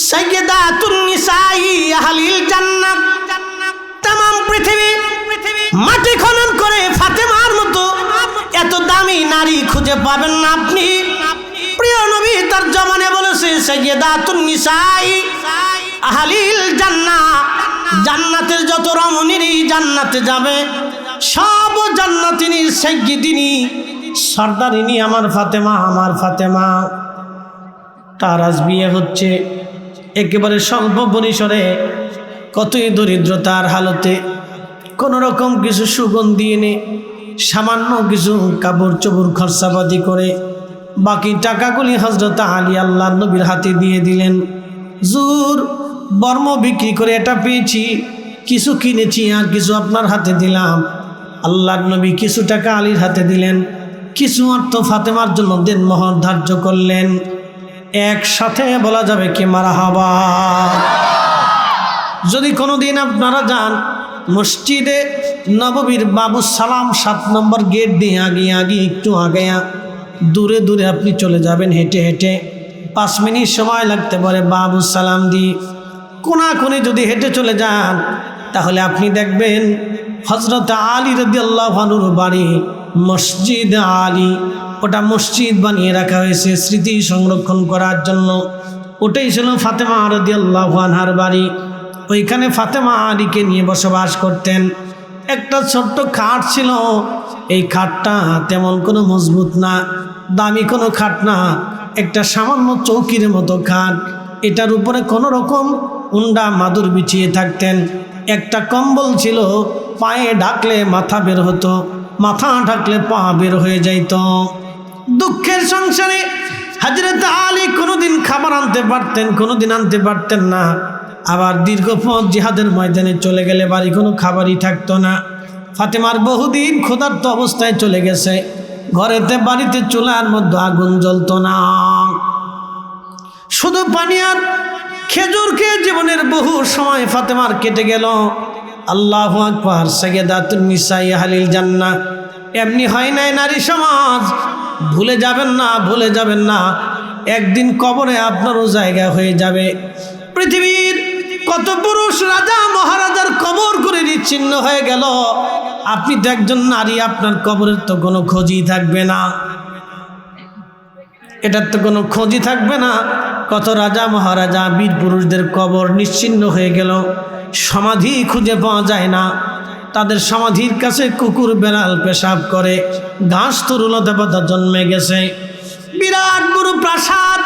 সাইয়্যিদাতুন নিসাই আহলিল জান্নাত, তামাম পৃথিবী মাটি খনন করে ফাতেমার মতো এত দামি নারী খুঁজে পাবেন না আপনি। প্রিয় নবী তার জমানে বলেছে সাইয়্যিদাতুন নিসাই আহলিল জান্নাহ, জান্নাতের যত রমণীরই জান্নাতে যাবে সব জান্নাতিনীর সাইয়্যিদিনী সর্দারিনী আমার ফাতেমা, আমার ফাতেমা। তার আজ বিয়ে হচ্ছে একেবারে স্বল্প পরিসরে, কতই দরিদ্রতার হালতে, কোনো রকম কিছু সুগন্ধি এনে সামান্য কিছু কাপড় চোপড় খরচাপাতি করে বাকি টাকাগুলি হযরত আলী আল্লাহর নবীর হাতে দিয়ে দিলেন। জুর বর্ম বিক্রি করে এটা পেয়েছি, কিছু কিনেছি আর কিছু আপনার হাতে দিলাম। আল্লাহর নবী কিছু টাকা আলীর হাতে দিলেন, কিছু অর্থ ফাতেমার জন্য দেনমোহর ধার্য করলেন। একসাথে বলা যাবে কি মারহাবা। যদি কোনোদিন আপনারা যান মসজিদে নববীর বাবু সালাম 7 নম্বর গেট দিয়ে আগে একটু আগে দূরে দূরে আপনি চলে যাবেন হেঁটে হেঁটে, 5 মিনিট সময় লাগতে পারে বাবু সালাম দিয়ে কোনাকুনি যদি হেঁটে চলে যান তাহলে আপনি দেখবেন হযরত আলী রাদিয়াল্লাহু আনহুর বাড়ি মসজিদ আলী। ওটা মসজিদ বানিয়ে রাখা হয়েছে স্মৃতি সংরক্ষণ করার জন্য। ওটাই ছিল ফাতেমা রাদিয়াল্লাহু আনহার বাড়ি। ওইখানে ফাতেমা আলীকে নিয়ে বসবাস করতেন। একটা ছোট্ট খাট ছিল, এই খাটটা তেমন কোনো মজবুত না, দামি কোনো খাট না, একটা সামান্য চৌকির মতো খাট। এটার উপরে কোনো রকম উন্ডা মাদুর বিছিয়ে থাকতেন। একটা কম্বল ছিল, পায়ে ঢাকলে মাথা বের হতো, মাথা ঢাকলে পা বের হয়ে যাইত। দুঃখের সংসারে হযরত আলী কোনোদিন খাবার আনতে পারতেন, কোনোদিন আনতে পারতেন না। আবার দীর্ঘ পথ জিহাদের ময়দানে চলে গেলে বাড়ি কোনো খাবারই থাকতো না। ফাতেমার বহুদিন ক্ষুধার্ত অবস্থায় চলে গেছে, ঘরেতে বাড়িতে চুলার মধ্যে আগুন জ্বলতো না, শুধু পানি আর খেজুর খেয়ে জীবনের বহু সময় ফাতেমার কেটে গেল। আল্লাহু আকবার। সাইয়্যিদাতুন নিসাই আহলিল জান্নাহ। এমনি হয় নাই নারী সমাজ, ভুলে যাবেন না, ভুলে যাবেন না, একদিন কবরে আপনারও জায়গা হয়ে যাবে। পৃথিবীর কত পুরুষ রাজা মহারাজার কবর করে নিচ্ছিন্ন হয়ে গেল, আপনি তো একজন নারী, আপনার কবরের তো কোনো খোঁজই থাকবে না, এটার তো কোনো খোঁজই থাকবে না। কত রাজা মহারাজা বীর পুরুষদের কবর নিশ্চিন্ন হয়ে গেল, সমাধি খুঁজে পাওয়া যায় না। তাদের সমাধির কাছে কুকুর বেড়াল পেশাব করে, ঘাস তরুলতা পাতা জন্মে গেছে। বিরাট বড় প্রাসাদ,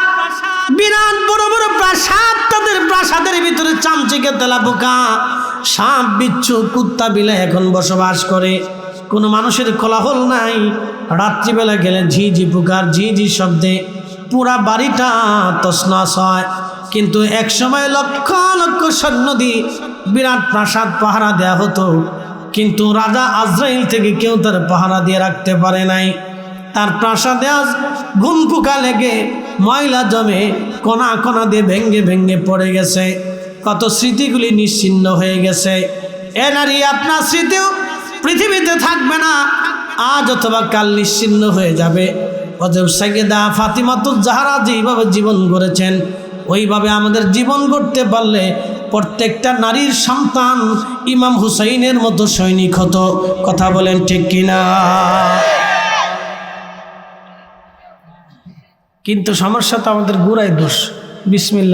বিরাট বড় বড় প্রাসাদ, তাদের প্রাসাদের ভিতরে চামচিকে তেলা পোকা, সাপ বিচ্ছু কুত্তা বিলাই এখন বসবাস করে। কোনো মানুষের কোলাহল নাই। রাত্রিবেলা গেলে ঝিঝি পোকার ঝিঝি শব্দে পুরা বাড়িটা তছনছ হয়। কিন্তু এক সময় লক্ষ লক্ষ সৈন্য দিয়ে বিরাট প্রাসাদ পাহারা দেয়া হতো, কিন্তু রাজা আজরাইল থেকে কেউ তার পাহারা দিয়ে রাখতে পারে নাই। তার প্রাসাদে আজ ঘুম পোকা লেগে ময়লা জমে কোনা কোনা দিয়ে ভেঙ্গে ভেঙ্গে পড়ে গেছে। কত স্মৃতিগুলি নিশ্চিন্ন হয়ে গেছে। এ নারী, আপনার স্মৃতিও পৃথিবীতে থাকবে না, আজ অথবা কাল নিশ্চিন্ন হয়ে যাবে। অতএব সাইয়্যিদা ফাতিমাতুজ জাহরা যেইভাবে জীবন গড়েছেন, ওইভাবে আমাদের জীবন গড়তে পারলে প্রত্যেকটা নারীর সন্তান ইমাম হুসাইনের মতো সৈনিক হতো। কথা বলেন ঠিক কিনা? কিন্তু সমস্যা তো আমাদের গুড়াই দোষ। বিসমিল্লাহ।